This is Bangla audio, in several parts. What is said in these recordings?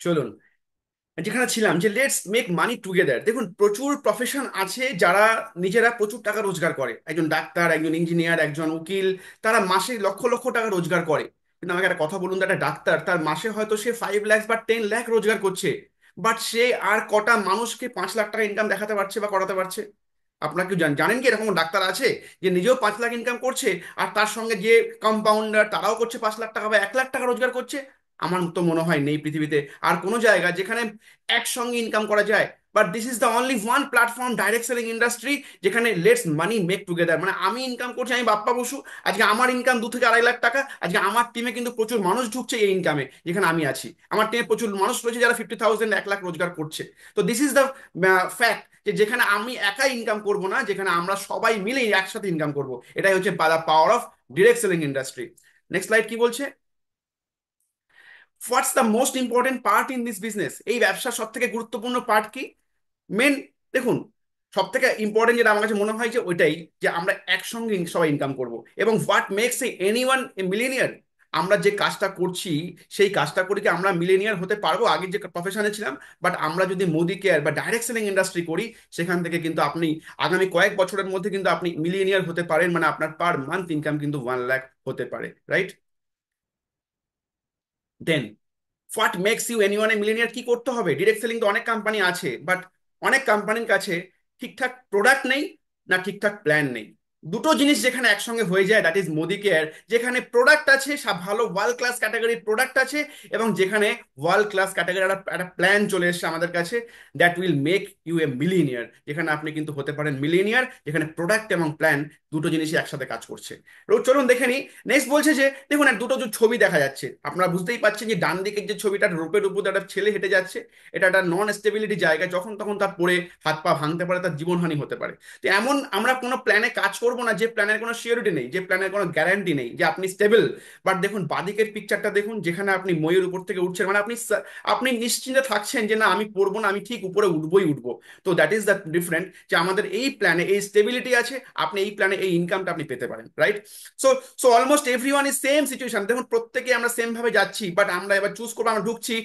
চলুন, যেখানে ছিলাম যে লেটস মেক মানি টুগেদার। দেখুন, প্রচুর প্রফেশন আছে যারা নিজেরা প্রচুর টাকা রোজগার করে। একজন ডাক্তার, একজন ইঞ্জিনিয়ার, একজন উকিল, তারা মাসে লক্ষ লক্ষ টাকা রোজগার করে। কিন্তু আমাকে একটা কথা বলুন তো, একটা ডাক্তার তার মাসে হয়তো সে 5 লাখ বা 10 লাখ রোজগার করছে, বাট সে আর কটা মানুষকে 5 লাখ টাকা ইনকাম দেখাতে পারছে বা করাতে পারছে? আপনার কি জানেন কি এরকম ডাক্তার আছে যে নিজেও 5 লাখ ইনকাম করছে, আর তার সঙ্গে যে কম্পাউন্ডার তারাও করছে 5 লাখ টাকা বা 1 লাখ টাকা রোজগার করছে? আমার তো মনে হয় নেই পৃথিবীতে আর কোনো জায়গা যেখানে একসঙ্গে ইনকাম করা যায়। But this is the only one platform, direct selling industry, যেখানে লেটস মানি মেক টুগেদার। মানে আমি ইনকাম করছি, আমি বাপ্পা বসু, আজকে আমার ইনকাম 2 থেকে 2.5 লাখ টাকা, আজকে আমার টিমে কিন্তু প্রচুর মানুষ ঢুকছে এই ইনকামে যেখানে আমি আছি। আমার টিমে প্রচুর মানুষ রয়েছে যারা 50,000 1 লাখ রোজগার করছে। তো দিস ইজ দ্য ফ্যাক্ট, যে যেখানে আমি একাই ইনকাম করব না, যেখানে আমরা সবাই মিলে একসাথে ইনকাম করব। এটাই হচ্ছে power of direct selling industry. Next slide কি বলছে? What's the most important part in this business? এই ব্যবসার সব থেকে গুরুত্বপূর্ণ পার্ট কি? মেন, দেখুন, সব থেকে ইম্পর্টেন্ট যেটা আমার কাছে মনে হয় যে ওইটাই, যে আমরা একসঙ্গে সবাই ইনকাম করব। এবং what makes anyone a millionaire? আমরা যে কাজটা করছি সেই কাজটা করে কি আমরা মিলেনিয়ার হতে পারবো? আগে যে প্রফেশনে ছিলাম, বাট আমরা যদি মোদি কেয়ার বা ডাইরেক্ট সেলিং ইন্ডাস্ট্রি করি, সেখান থেকে কিন্তু আপনি আগামী কয়েক বছরের মধ্যে কিন্তু আপনি মিলিয়নিয়ার হতে পারেন। মানে আপনার পার মান্থ ইনকাম কিন্তু 1 লাখ হতে পারে, right? Then what makes you anyone a millionaire? কি করতে হবে? ডিরেক্ট সেলিং তো অনেক কোম্পানি আছে, বাট অনেক কোম্পানির কাছে ঠিকঠাক প্রোডাক্ট নেই, না ঠিকঠাক প্ল্যান নেই। দুটো জিনিস যেখানে একসঙ্গে হয়ে যায়, দ্যাট ইজ মোদি কেয়ার। যেখানে প্রোডাক্ট আছে, সব ভালো ওয়ার্ল্ড ক্লাস ক্যাটাগরির প্রোডাক্ট আছে, এবং যেখানে ওয়ার্ল্ড ক্লাস ক্যাটাগরির একটা একটা প্ল্যান চলে এসেছে আমাদের কাছে, that will make you a millionaire. যেখানে আপনি কিন্তু হতে পারেন মিলিয়নিয়ার, যেখানে প্রোডাক্ট এবং প্ল্যান দুটো জিনিসই একসাথে কাজ করছে। চলুন দেখে নিই। নেক্সট বলছে যে দেখুন, এক দুটো যে ছবি দেখা যাচ্ছে, আপনারা বুঝতেই পারছেন যে ডান দিকের যে ছবিটা, রোপের উপর একটা ছেলে হেঁটে যাচ্ছে। এটা একটা নন স্টেবিলিটি জায়গা, যখন তখন তার পড়ে হাত পা ভাঙতে পারে, তার জীবনহানি হতে পারে। তো এমন আমরা কোনো প্ল্যানে কাজ করব না যে প্ল্যানের কোনো সিওরিটি নেই, যে প্ল্যানের কোনো গ্যারান্টি নেই যে আপনি স্টেবল। বাট দেখুন বাদিকের পিকচারটা দেখুন, যেখানে আপনি ময়ূর উপর থেকে উঠছেন, মানে আপনি আপনি নিশ্চিন্তে থাকছেন যে না, আমি পড়বো না, আমি ঠিক উপরে উঠবোই উঠবো। তো দ্যাট ইজ দ্য ডিফারেন্ট, যে আমাদের এই প্ল্যানে এই স্টেবিলিটি আছে, আপনি এই প্ল্যানে এই ইনকামটা আপনি পেতে পারেন, right? So so almost everyone is same situation. দেখুন প্রত্যেকে আমরা সেম ভাবে যাচ্ছি, বাট আমরা এবার চুজ করবো, আমরা ঢুকছি।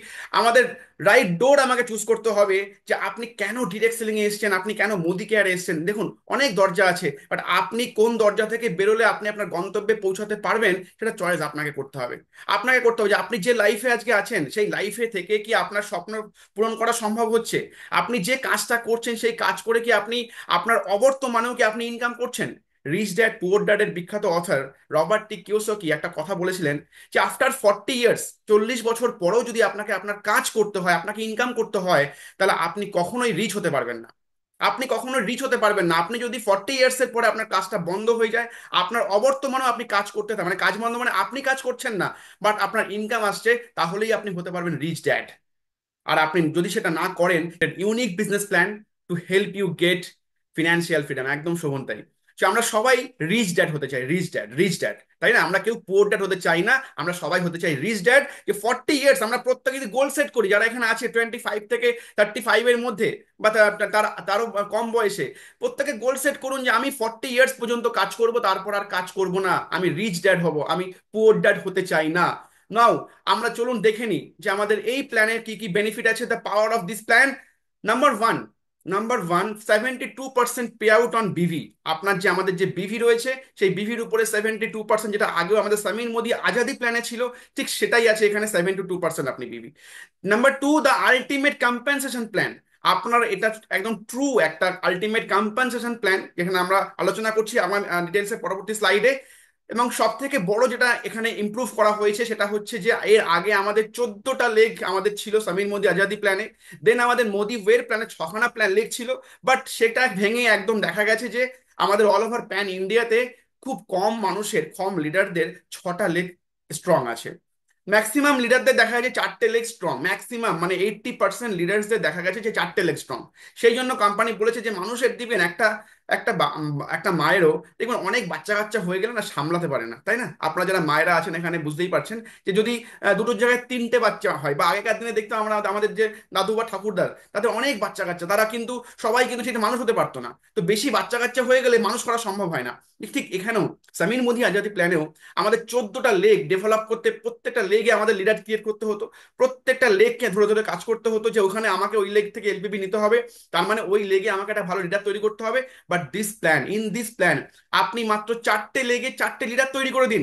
আমাদের রাইট ডোর আমাকে চুজ করতে হবে, যে আপনি কেন ডিরেক্ট সেলিং এ এসেছেন, আপনি কেন মোদি কেয়ারে এসেছেন। দেখুন অনেক দরজা আছে, বাট আপনি কোন দরজা থেকে বেরোলে আপনি আপনার গন্তব্যে পৌঁছাতে পারবেন, সেটা চয়েস আপনাকে করতে হবে। আপনাকে করতে হবে যে আপনি যে লাইফে আজকে আছেন, সেই লাইফে থেকে কি আপনার স্বপ্ন পূরণ করা সম্ভব হচ্ছে? আপনি যে কাজটা করছেন সেই কাজ করে কি আপনি আপনার অবর্তমানেও কি আপনি ইনকাম করছেন? রিচ ড্যাড পুয়ার ড্যাডের বিখ্যাত অথর রবার্ট টি কিওসাকি একটা কথা বলেছিলেন, যে আফটার 40 ইয়ার্স, 40 বছর পরেও যদি আপনাকে আপনার কাজ করতে হয়, আপনাকে ইনকাম করতে হয়, তাহলে আপনি কখনোই রিচ হতে পারবেন না। আপনি কখনোই রিচ হতে পারবেন না। আপনি যদি 40 ইয়ার্স এর পরে আপনার কাজটা বন্ধ হয়ে যায়, আপনার অবর্তমানেও আপনি কাজ করতে থাকেন, মানে কাজ বন্ধ মানে আপনি কাজ করছেন না, বাট আপনার ইনকাম আসছে, তাহলেই আপনি হতে পারবেন রিচ ড্যাড। আর আপনি যদি সেটা না করেন, unique business plan to help you get financial freedom, একদম শোভন তাই। তো আমরা সবাই রিচ ড্যাড হতে চাই, রিচ ড্যাড, রিচ ড্যাড, তাই না? আমরা কেউ পুয়ার ড্যাড হতে চাই না, আমরা সবাই হতে চাই রিচ ড্যাড। যে 40 ইয়ার্স আমরা প্রত্যেকে যদি গোল সেট করি, যারা এখানে আছে 25 থেকে 35 এর মধ্যে, বা তারও কম বয়সে, প্রত্যেকে গোল সেট করুন যে আমি 40 ইয়ার্স পর্যন্ত কাজ করব, তারপর আর কাজ করব না, আমি রিচ ড্যাড হব, আমি পুয়ার ড্যাড হতে চাই না। নাও আমরা চলুন দেখে নিই যে আমাদের এই প্ল্যানের কি কি বেনিফিট আছে, the power of this plan. Number 1, number 1, 72% pay out on বিভি। আপনার যে আমাদের যে বিভি রয়েছে, সেই বিভির উপরে 72%, যেটা আগেও আমাদের সামির মোদি আজাদি প্ল্যানে ছিল, ঠিক সেটাই আছে এখানে, 72% আপনি বিভি। Number 2, the ultimate compensation plan. আপনার এটা একদম ট্রু একটা আলটিমেট কম্পেনসেশন প্ল্যান, যেখানে আমরা আলোচনা করছি আমার ডিটেলসে পরবর্তী স্লাইডে। এবং সব থেকে বড় যেটা এখানে ইমপ্রুভ করা হয়েছে, সেটা হচ্ছে যে এর আগে আমাদের 14টা লেগ আমাদের ছিল সামির মোদি আজাদি প্ল্যানে। দেন আমাদের মোদি ওয়ের প্ল্যানে 6খানা প্ল্যান লেগ ছিল, বাট সেটা ভেঙে একদম দেখা গেছে যে আমাদের অল ওভার প্যান ইন্ডিয়াতে খুব কম মানুষের, কম লিডারদের 6টা লেগ স্ট্রং আছে। ম্যাক্সিমাম লিডারদের দেখা গেছে 4টে লেগ স্ট্রং, ম্যাক্সিমাম মানে 80% লিডার্সদের দেখা গেছে যে 4টে লেগ স্ট্রং। সেই জন্য কোম্পানি বলেছে যে মানুষের দিবেন একটা একটা মায়েরও দেখবেন অনেক বাচ্চা কাচ্চা হয়ে গেলে না সামলাতে পারে না, তাই না? আপনারা যারা মায়েরা আছেন এখানে বুঝতেই পারছেন যে যদি দুটোর জায়গায় তিনটে বাচ্চা হয়, বা আগেকার দিনে দেখতাম আমরা আমাদের যে দাদু বা ঠাকুরদার, তাদের অনেক বাচ্চা কাচ্চা, তারা কিন্তু সবাই কিন্তু সেটা মানুষ হতে পারতো না। তো বেশি বাচ্চা কাচ্চা হয়ে গেলে মানুষ করা সম্ভব হয় না। ঠিক এখানেও সামির মোদি আজাদি প্ল্যানেও আমাদের 14টা লেগ ডেভেলপ করতে, প্রত্যেকটা লেগে আমাদের লিডার ক্রিয়েট করতে হতো, প্রত্যেকটা লেগকে ধরে ধরে কাজ করতে হতো যে ওখানে আমাকে ওই লেগ থেকে এলপিবি নিতে হবে, তার মানে ওই লেগে আমাকে একটা ভালো লিডার তৈরি করতে হবে। বাট দিস প্ল্যান আপনি মাত্র 4টে লেগে 4টে লিডার তৈরি করে দিন।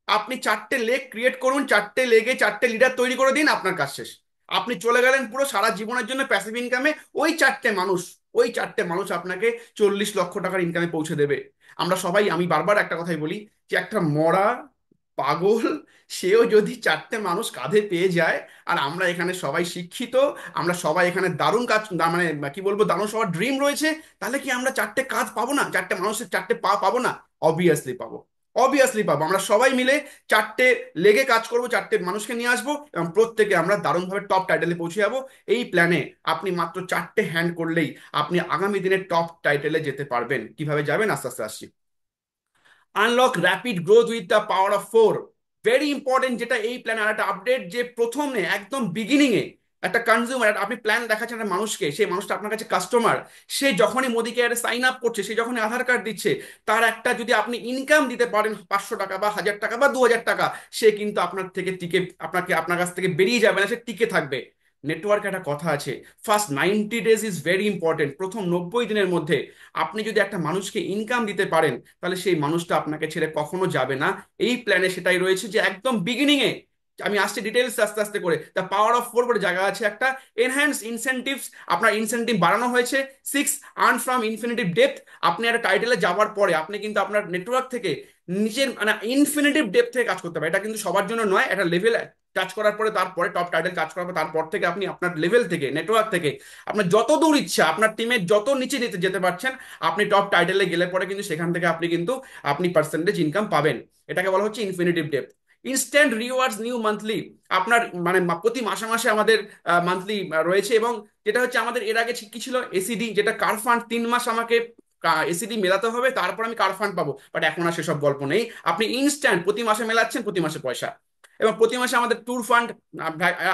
আপনি 4টে লেগ ক্রিয়েট করুন, 4টে লেগে 4টে লিডার তৈরি করে দিন, আপনার কাজ শেষ। আপনি চলে গেলেন পুরো সারা জীবনের জন্য প্যাসিভ ইনকামে। ওই 4টে মানুষ আপনাকে 40 লক্ষ টাকার ইনকামে পৌঁছে দেবে। আমরা সবাই, আমি বারবার একটা কথাই বলি যে একটা মরা পাগল সেও যদি 4টে মানুষ কাঁধে পেয়ে যায়, আর আমরা এখানে সবাই শিক্ষিত, আমরা সবাই এখানে দারুণ কাজ, মানে কি বলবো, দারুণ সবার ড্রিম রয়েছে, তাহলে কি আমরা 4টে কাজ পাবো না? 4টে মানুষের 4টে পা পাবো না? অবভিয়াসলি পাবো, অবভিয়াসলি পাবো। আমরা সবাই মিলে 4টে লেগে কাজ করবো, 4টে মানুষকে নিয়ে আসবো, এবং প্রত্যেকে আমরা দারুণভাবে টপ টাইটেলে পৌঁছে যাবো। এই প্ল্যানে আপনি মাত্র 4টে হ্যান্ড করলেই আপনি আগামী দিনে টপ টাইটেলে যেতে পারবেন। কিভাবে যাবেন আস্তে আস্তে আসছি। Unlock rapid growth with the power of four, very important. যেটা এই প্ল্যান আর একটা আপডেট, যে প্রথমে একদম বিগিনিং এ একটা কনজিউমার, আপনি প্ল্যান দেখাচ্ছেন একটা মানুষকে, সেই মানুষটা আপনার কাছে কাস্টমার, সে যখনই মোদি কেয়ারে সাইন আপ করছে, সে যখনই আধার কার্ড দিচ্ছে, তার একটা যদি আপনি ইনকাম দিতে পারেন 500 টাকা বা 1000 টাকা বা 2000 টাকা, সে কিন্তু আপনার থেকে টিকে, আপনার কাছ থেকে বেরিয়ে যাবে না, সে টিকে থাকবে। নেটওয়ার্কে একটা কথা আছে, first 90 days is very important. প্রথম 90 দিনের মধ্যে আপনি যদি একটা মানুষকে ইনকাম দিতে পারেন, তাহলে সেই মানুষটা আপনাকে ছেড়ে কখনো যাবে না। এই প্ল্যানে সেটাই রয়েছে, যে একদম বিগিনিং এ, আমি আসছি ডিটেলস আস্তে আস্তে করে, দ্য পাওয়ার অফ ফোর বলে জায়গা আছে একটা, এনহ্যান্স ইনসেনটিভস, আপনার ইনসেনটিভ বাড়ানো হয়েছে। 6, আর্ন ফ্রম ইনফিনিটিভ ডেপথ, আপনি একটা টাইটেলে যাওয়ার পরে আপনি কিন্তু আপনার নেটওয়ার্ক থেকে নিচের মানে ইনফিনিটিভ ডেপথ থেকে কাজ করতে হবে। এটা কিন্তু সবার জন্য নয়, একটা লেভেল টাচ করার পরে, তারপরে টপ টাইটেল কাজ করার পর, তারপর থেকে আপনি আপনার লেভেল থেকে, নেটওয়ার্ক থেকে আপনার যত দূর ইচ্ছা, আপনার টিমের যত নিচে নিতে যেতে পারছেন, আপনি টপ টাইটেলে গেলে পরে কিন্তু সেখান থেকে আপনি পার্সেন্টেজ ইনকাম পাবেন। এটাকে বলা হচ্ছে infinitive depth. Instant rewards new monthly, আপনার মানে প্রতি মাসে মাসে আমাদের মান্থলি রয়েছে। এবং যেটা হচ্ছে আমাদের এর আগে কি ছিল, এসিডি, যেটা কার ফান্ড 3 মাস আমাকে এসিডি মেলাতে হবে, তারপর আমি কার ফান্ড পাবো। বাট এখন আর সেসব গল্প নেই, আপনি ইনস্ট্যান্ট প্রতি মাসে মেলাচ্ছেন, প্রতি মাসে পয়সা। এবং প্রতি মাসে আমাদের ট্যুর ফান্ড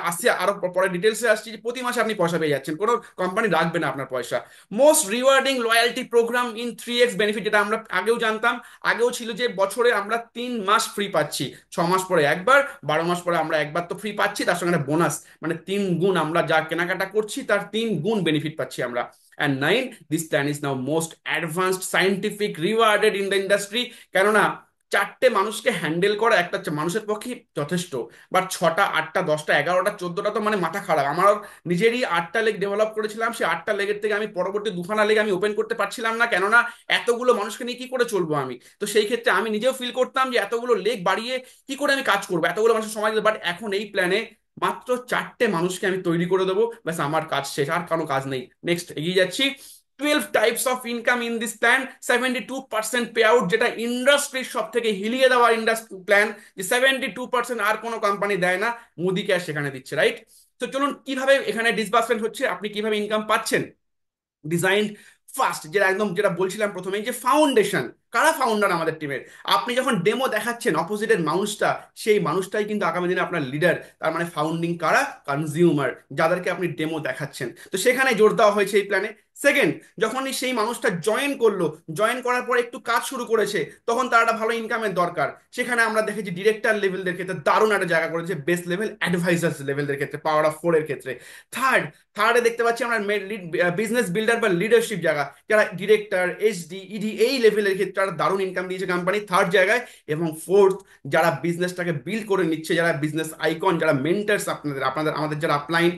আসছে, আরো পরে ডিটেলসে আসছি, যে প্রতি মাসে আপনি পয়সা পেয়ে যাচ্ছেন, কোনো কোম্পানি রাখবে না আপনার পয়সা। Most rewarding loyalty program in 3x benefit, যেটা আমরা আগেও জানতাম। আগেও ছিল যে বছরে আমরা 3 মাস ফ্রি পাচ্ছি, 6 মাস পরে একবার, 12 মাস পরে আমরা একবার তো ফ্রি পাচ্ছি, তার সঙ্গে একটা বোনাস, মানে 3 গুণ আমরা যা কেনাকাটা করছি তার 3 গুণ বেনিফিট পাচ্ছি আমরা। And 9, this plan is now most advanced scientific rewarded in the industry. কেননা 4টে মানুষকে হ্যান্ডেল করা একটা মানুষের পক্ষে যথেষ্ট, বাট 6টা 8টা 10টা 11টা 14টা তো মানে মাথা খারাপ। আমার নিজেরই 8টা লেগ ডেভেলপ করেছিলাম, সেই 8টা লেগের থেকে আমি পরবর্তী 2খানা লেগ আমি ওপেন করতে পারছিলাম না, কেননা এতগুলো মানুষকে নিয়ে কি করে চলবো আমি। তো সেই ক্ষেত্রে আমি নিজেও ফিল করতাম যে এতগুলো লেগ বাড়িয়ে কি করে আমি কাজ করবো, এতগুলো মানুষের সময় দিতে। বাট এখন এই প্ল্যানে মাত্র 4টে মানুষকে আমি তৈরি করে দেবো, ব্যাস আমার কাজ শেষ, আর কোনো কাজ নেই। নেক্সট এগিয়ে যাচ্ছি। 12 types of income in this plan, 72% pay out, যেটা ইন্ডাস্ট্রির সব থেকে হিলিয়ে দেওয়া ইন্ডাস্ট্রি প্ল্যান, যে 72% আর কোনো কোম্পানি দেয় না, মোদি ক্যাশ সেখানে দিচ্ছে, রাইট? তো চলুন কিভাবে এখানে ডিসবার্সমেন্ট হচ্ছে, আপনি কিভাবে ইনকাম পাচ্ছেন। ডিজাইন ফার্স্ট, যেটা একদম যেটা বলছিলাম প্রথমেই, যে ফাউন্ডেশন, কারা ফাউন্ডার আমাদের টিমের। আপনি যখন ডেমো দেখাচ্ছেন অপোজিটের মানুষটা, সেই মানুষটাই কিন্তু আগামী দিনে আপনার লিডার। তার মানে ফাউন্ডিং কারা, কনজিউমার, যাদেরকে আপনি ডেমো দেখাচ্ছেন। তো সেখানে জোর দেওয়া হয়েছে এই প্ল্যানে। সেকেন্ড, যখনই সেই মানুষটা জয়েন করলো, জয়েন করার পর একটু কাজ শুরু করেছে, তখন তার একটা ভালো ইনকামের দরকার। সেখানে আমরা দেখেছি ডিরেক্টর লেভেলদের ক্ষেত্রে দারুণ একটা জায়গা করেছে, বেস্ট লেভেল অ্যাডভাইজার্স লেভেলদের ক্ষেত্রে, পাওয়ার অফ ফোর এর ক্ষেত্রে। থার্ড, থার্ডে দেখতে পাচ্ছি আমরা বিজনেস বিল্ডার বা লিডারশিপ জায়গা, যারা ডিরেক্টর, এসডি, ইডি এই লেভেলের ক্ষেত্রে একটা দারুণ ইনকাম দিয়েছে কোম্পানি থার্ড জায়গায়। এবং ফোর্থ, যারা বিজনেসটাকে বিল্ড করে নিচ্ছে, যারা বিজনেস আইকন, যারা মেন্টার্স, আপনাদের আপনাদের আমাদের যারা আপলাইন,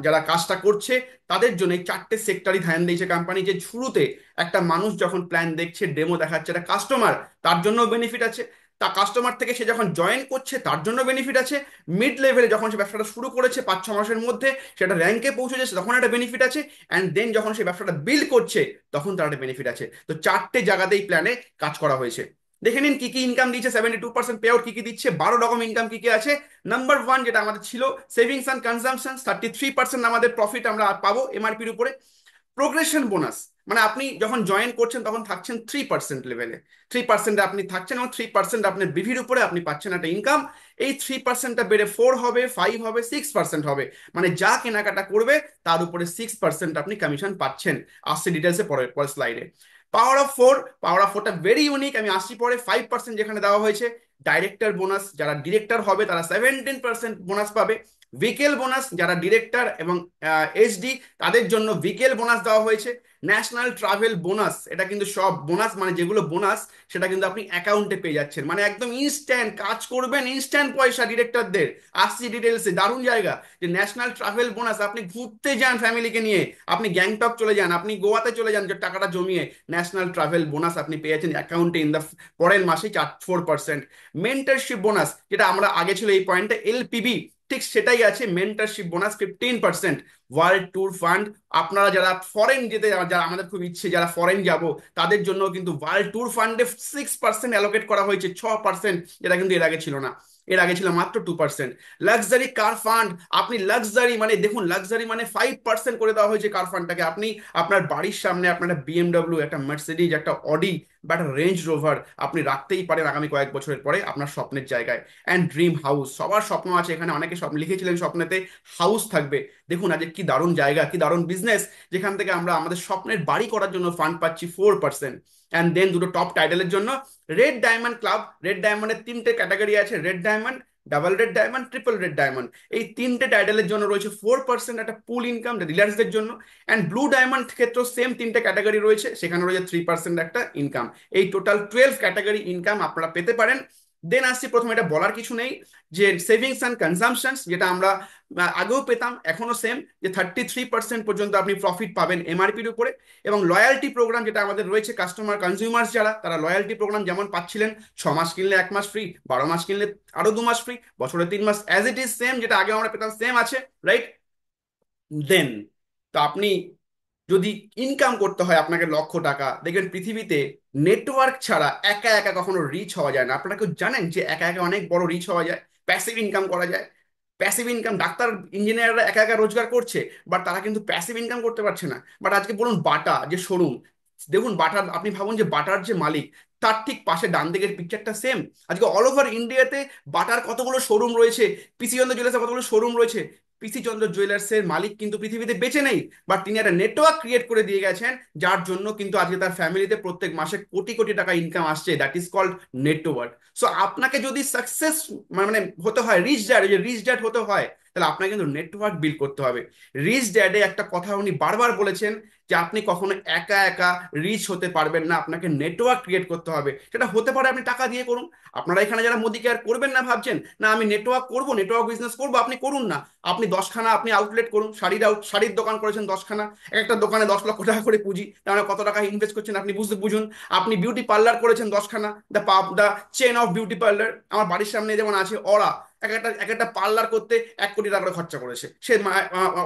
যারা কাজটা করছে, তাদের জন্য 4টে সেক্টরই ধ্যান দিয়েছে কোম্পানি। যে শুরুতে একটা মানুষ যখন প্ল্যান দেখছে, ডেমো দেখাচ্ছে, একটা কাস্টমার, তার জন্য বেনিফিট আছে। তা কাস্টমার থেকে সে যখন জয়েন করছে, তার জন্য বেনিফিট আছে। মিড লেভেলে যখন সে ব্যবসাটা শুরু করেছে 5-6 মাসের মধ্যে, সেটা র্যাঙ্কে পৌঁছে যাচ্ছে, তখন একটা বেনিফিট আছে। অ্যান্ড দেন যখন সে ব্যবসাটা বিল্ড করছে, তখন তার একটা বেনিফিট আছে। তো 4টে জায়গাতেই প্ল্যানে কাজ করা হয়েছে। দেখে নিন কি কি ইনকাম দিচ্ছে, 72% পে আউট কি কি দিচ্ছে, 12 রকম ইনকাম কি কি আছে। নাম্বার 1 যেটা আমাদের ছিল, সেভিংস অ্যান্ড কনজামশন, 33% আমাদের প্রফিট আমরা পাবো এমআরপির উপরে। প্রোগ্রেশন বোনাস, মানে আপনি যখন জয়েন করছেন তখন থাকছেন 3% লেভেলে, 3% আপনি থাকছেন এবং 3% আপনার বিভির উপরে আপনি পাচ্ছেন একটা ইনকাম। এই 3%টা বেড়ে 4 হবে, 5 হবে, 6% হবে, মানে যা কেনাকাটা করবে তার উপরে 6% আপনি কমিশন পাচ্ছেন। আসছে ডিটেলসে পরে পরের স্লাইডে। পাওয়ার অফ 4, পাওয়ার অফ 4টা ভেরি ইউনিক, আমি আসছি পরে। 5% যেখানে দেওয়া হয়েছে ডাইরেক্টর বোনাস, যারা ডিরেক্টর হবে তারা 17% বোনাস পাবে। ভিকেল বোনাস, যারা ডিরেক্টর এবং এসডি তাদের জন্য ভিকেল বোনাস দেওয়া হয়েছে। ন্যাশনাল ট্রাভেল বোনাস, এটা কিন্তু সব বোনাস, মানে যেগুলো বোনাস সেটা কিন্তু আপনি অ্যাকাউন্টে পেয়ে যাচ্ছেন, মানে একদম ইনস্ট্যান্ট, কাজ করবেন ইনস্ট্যান্ট পয়সা ডিরেক্টরদের। আসছি ডিটেলসে, দারুণ জায়গা। যে ন্যাশনাল ট্রাভেল বোনাস, আপনি ঘুরতে যান ফ্যামিলিকে নিয়ে, আপনি গ্যাংটক চলে যান, আপনি গোয়াতে চলে যান, যে টাকাটা জমিয়ে ন্যাশনাল ট্রাভেল বোনাস আপনি পেয়েছেন অ্যাকাউন্টে ইন দ্য পরের মাসে 4%। মেন্টরশিপ বোনাস, যেটা আমরা আগে ছিল এই পয়েন্টে এলপিবি, ঠিক সেটাই আছে, mentorship bonus 15%। World tour fund, আপনারা যারা ফরেন যেতে, যারা আমাদের খুব ইচ্ছে যারা ফরেন যাব, তাদের জন্য কিন্তু ওয়ার্ল্ড ট্যুর ফান্ডে 6% অ্যালোকেট করা হয়েছে, 6%, যেটা কিন্তু এর আগে ছিল না, এর আগে ছিল মাত্র 2%। লাক্সারি কার ফান্ড, আপনি লাক্সারি মানে দেখুন, লাক্সারি মানে 5% করে দেওয়া হয়েছে কার ফান্ডটাকে। আপনি আপনার বাড়ির সামনে আপনার একটা বিএমডব্লিউ, একটা মার্সিডিজ, একটা অডি বা একটা রেঞ্জ রোভার আপনি রাখতেই পারেন আগামী কয়েক বছরের পরে আপনার স্বপ্নের জায়গায়। অ্যান্ড ড্রিম হাউস, সবার স্বপ্ন আছে এখানে, অনেকে স্বপ্ন লিখেছিলেন স্বপ্নেতে হাউস থাকবে। দেখুন আজ কি দারুণ জায়গা, কি দারুণ বিজনেস, যেখান থেকে আমরা আমাদের স্বপ্নের বাড়ি করার জন্য ফান্ড পাচ্ছি 4%। অ্যান্ড দেন দুটো টপ টাইটেলের জন্য রেড ডায়মন্ড ক্লাব, রেড ডায়মন্ডের 3টে ক্যাটাগরি আছে, red diamond, double red diamond, triple red diamond. এই 3টে টাইটেলের জন্য রয়েছে 4% একটা পুল ইনকাম ডিলার্সদের জন্য। অ্যান্ড ব্লু ডায়মন্ড ক্ষেত্রেও সেম 3টে ক্যাটাগরি রয়েছে, সেখানে রয়েছে 3% একটা ইনকাম। এই টোটাল 12 ক্যাটাগরি ইনকাম আপনারা পেতে পারেন। দেন আসছি, প্রথমে এটা বলার কিছু নেই যে সেভিংস অ্যান্ড কনজামশনস, যেটা আমরা আগেও পেতাম এখনো সেম, যে 33% পর্যন্ত আপনি প্রফিট পাবেন এমআরপির উপরে। এবং লয়্যালটি প্রোগ্রাম যেটা আমাদের রয়েছে, কাস্টমার কনজিউমার্স যারা, তারা লয়্যালটি প্রোগ্রাম যেমন পাচ্ছিলেন 6 মাস কিনলে 1 মাস ফ্রি, 12 মাস কিনলে আরো 2 মাস ফ্রি, বছরে 3 মাস, অ্যাজ ইট ইজ সেম যেটা আগে আমরা পেতাম সেম আছে, রাইট? দেন তো আপনি যদি ইনকাম করতে হয় আপনাকে লক্ষ টাকা, দেখবেন পৃথিবীতে নেটওয়ার্ক ছাড়া একা একা কখনো রিচ হওয়া যায় না। আপনারা কেউ জানেন যে একা একা অনেক বড় রিচ হওয়া যায়, প্যাসিভ ইনকাম করা যায়? প্যাসিভ ইনকাম, ডাক্তার ইঞ্জিনিয়াররা একা একা রোজগার করছে, বাট তারা কিন্তু প্যাসিভ ইনকাম করতে পারছে না। বাট আজকে বলুন বাটা যে শোরুম, দেখুন বাটার, আপনি ভাবুন যে বাটার যে মালিক, তার ঠিক পাশে ডান দিকের পিকচারটা সেম। আজকে অল ওভার ইন্ডিয়াতে বাটার কতগুলো শোরুম রয়েছে, পিসি চন্দ্র জুয়েলার্সের কতগুলো শোরুম রয়েছে। পিসি চন্দ্র জুয়েলার্সের মালিক কিন্তু পৃথিবীতে বেঁচে নেই, বাট তিনি একটা নেটওয়ার্ক ক্রিয়েট করে দিয়ে গেছেন, যার জন্য কিন্তু আজকে তার ফ্যামিলিতে প্রত্যেক মাসে কোটি কোটি টাকা ইনকাম আসছে, that is called network. So আপনাকে যদি সাকসেস মানে হতে হয়, রিচ ড্যাড, যে রিচ ড্যাড হতে হয়, তাহলে আপনাকে কিন্তু নেটওয়ার্ক বিল্ড করতে হবে। রিচ ড্যাডে একটা কথা উনি বারবার বলেছেন যে আপনি কখনো একা একা রিচ হতে পারবেন না, আপনাকে নেটওয়ার্ক ক্রিয়েট করতে হবে। সেটা হতে পারে আপনি টাকা দিয়ে করুন, আপনারা এখানে যারা মোদি কেয়ার করবেন না ভাবছেন, না আমি নেটওয়ার্ক করবো, নেটওয়ার্ক বিজনেস করবো, আপনি করুন না। আপনি 10খানা আপনি আউটলেট করুন, শাড়ির দোকান করেছেন 10খানা, এক একটা দোকানে 10 লক্ষ টাকা করে পুঁজি, তাহলে কত টাকা ইনভেস্ট করছেন আপনি বুঝুন। আপনি বিউটি পার্লার করেছেন 10খানা, the chain of beauty parlour, আমার বাড়ির সামনে যেমন আছে ওরা, এক একটা পার্লার করতে 1 কোটি টাকা করে খরচা করেছে, সে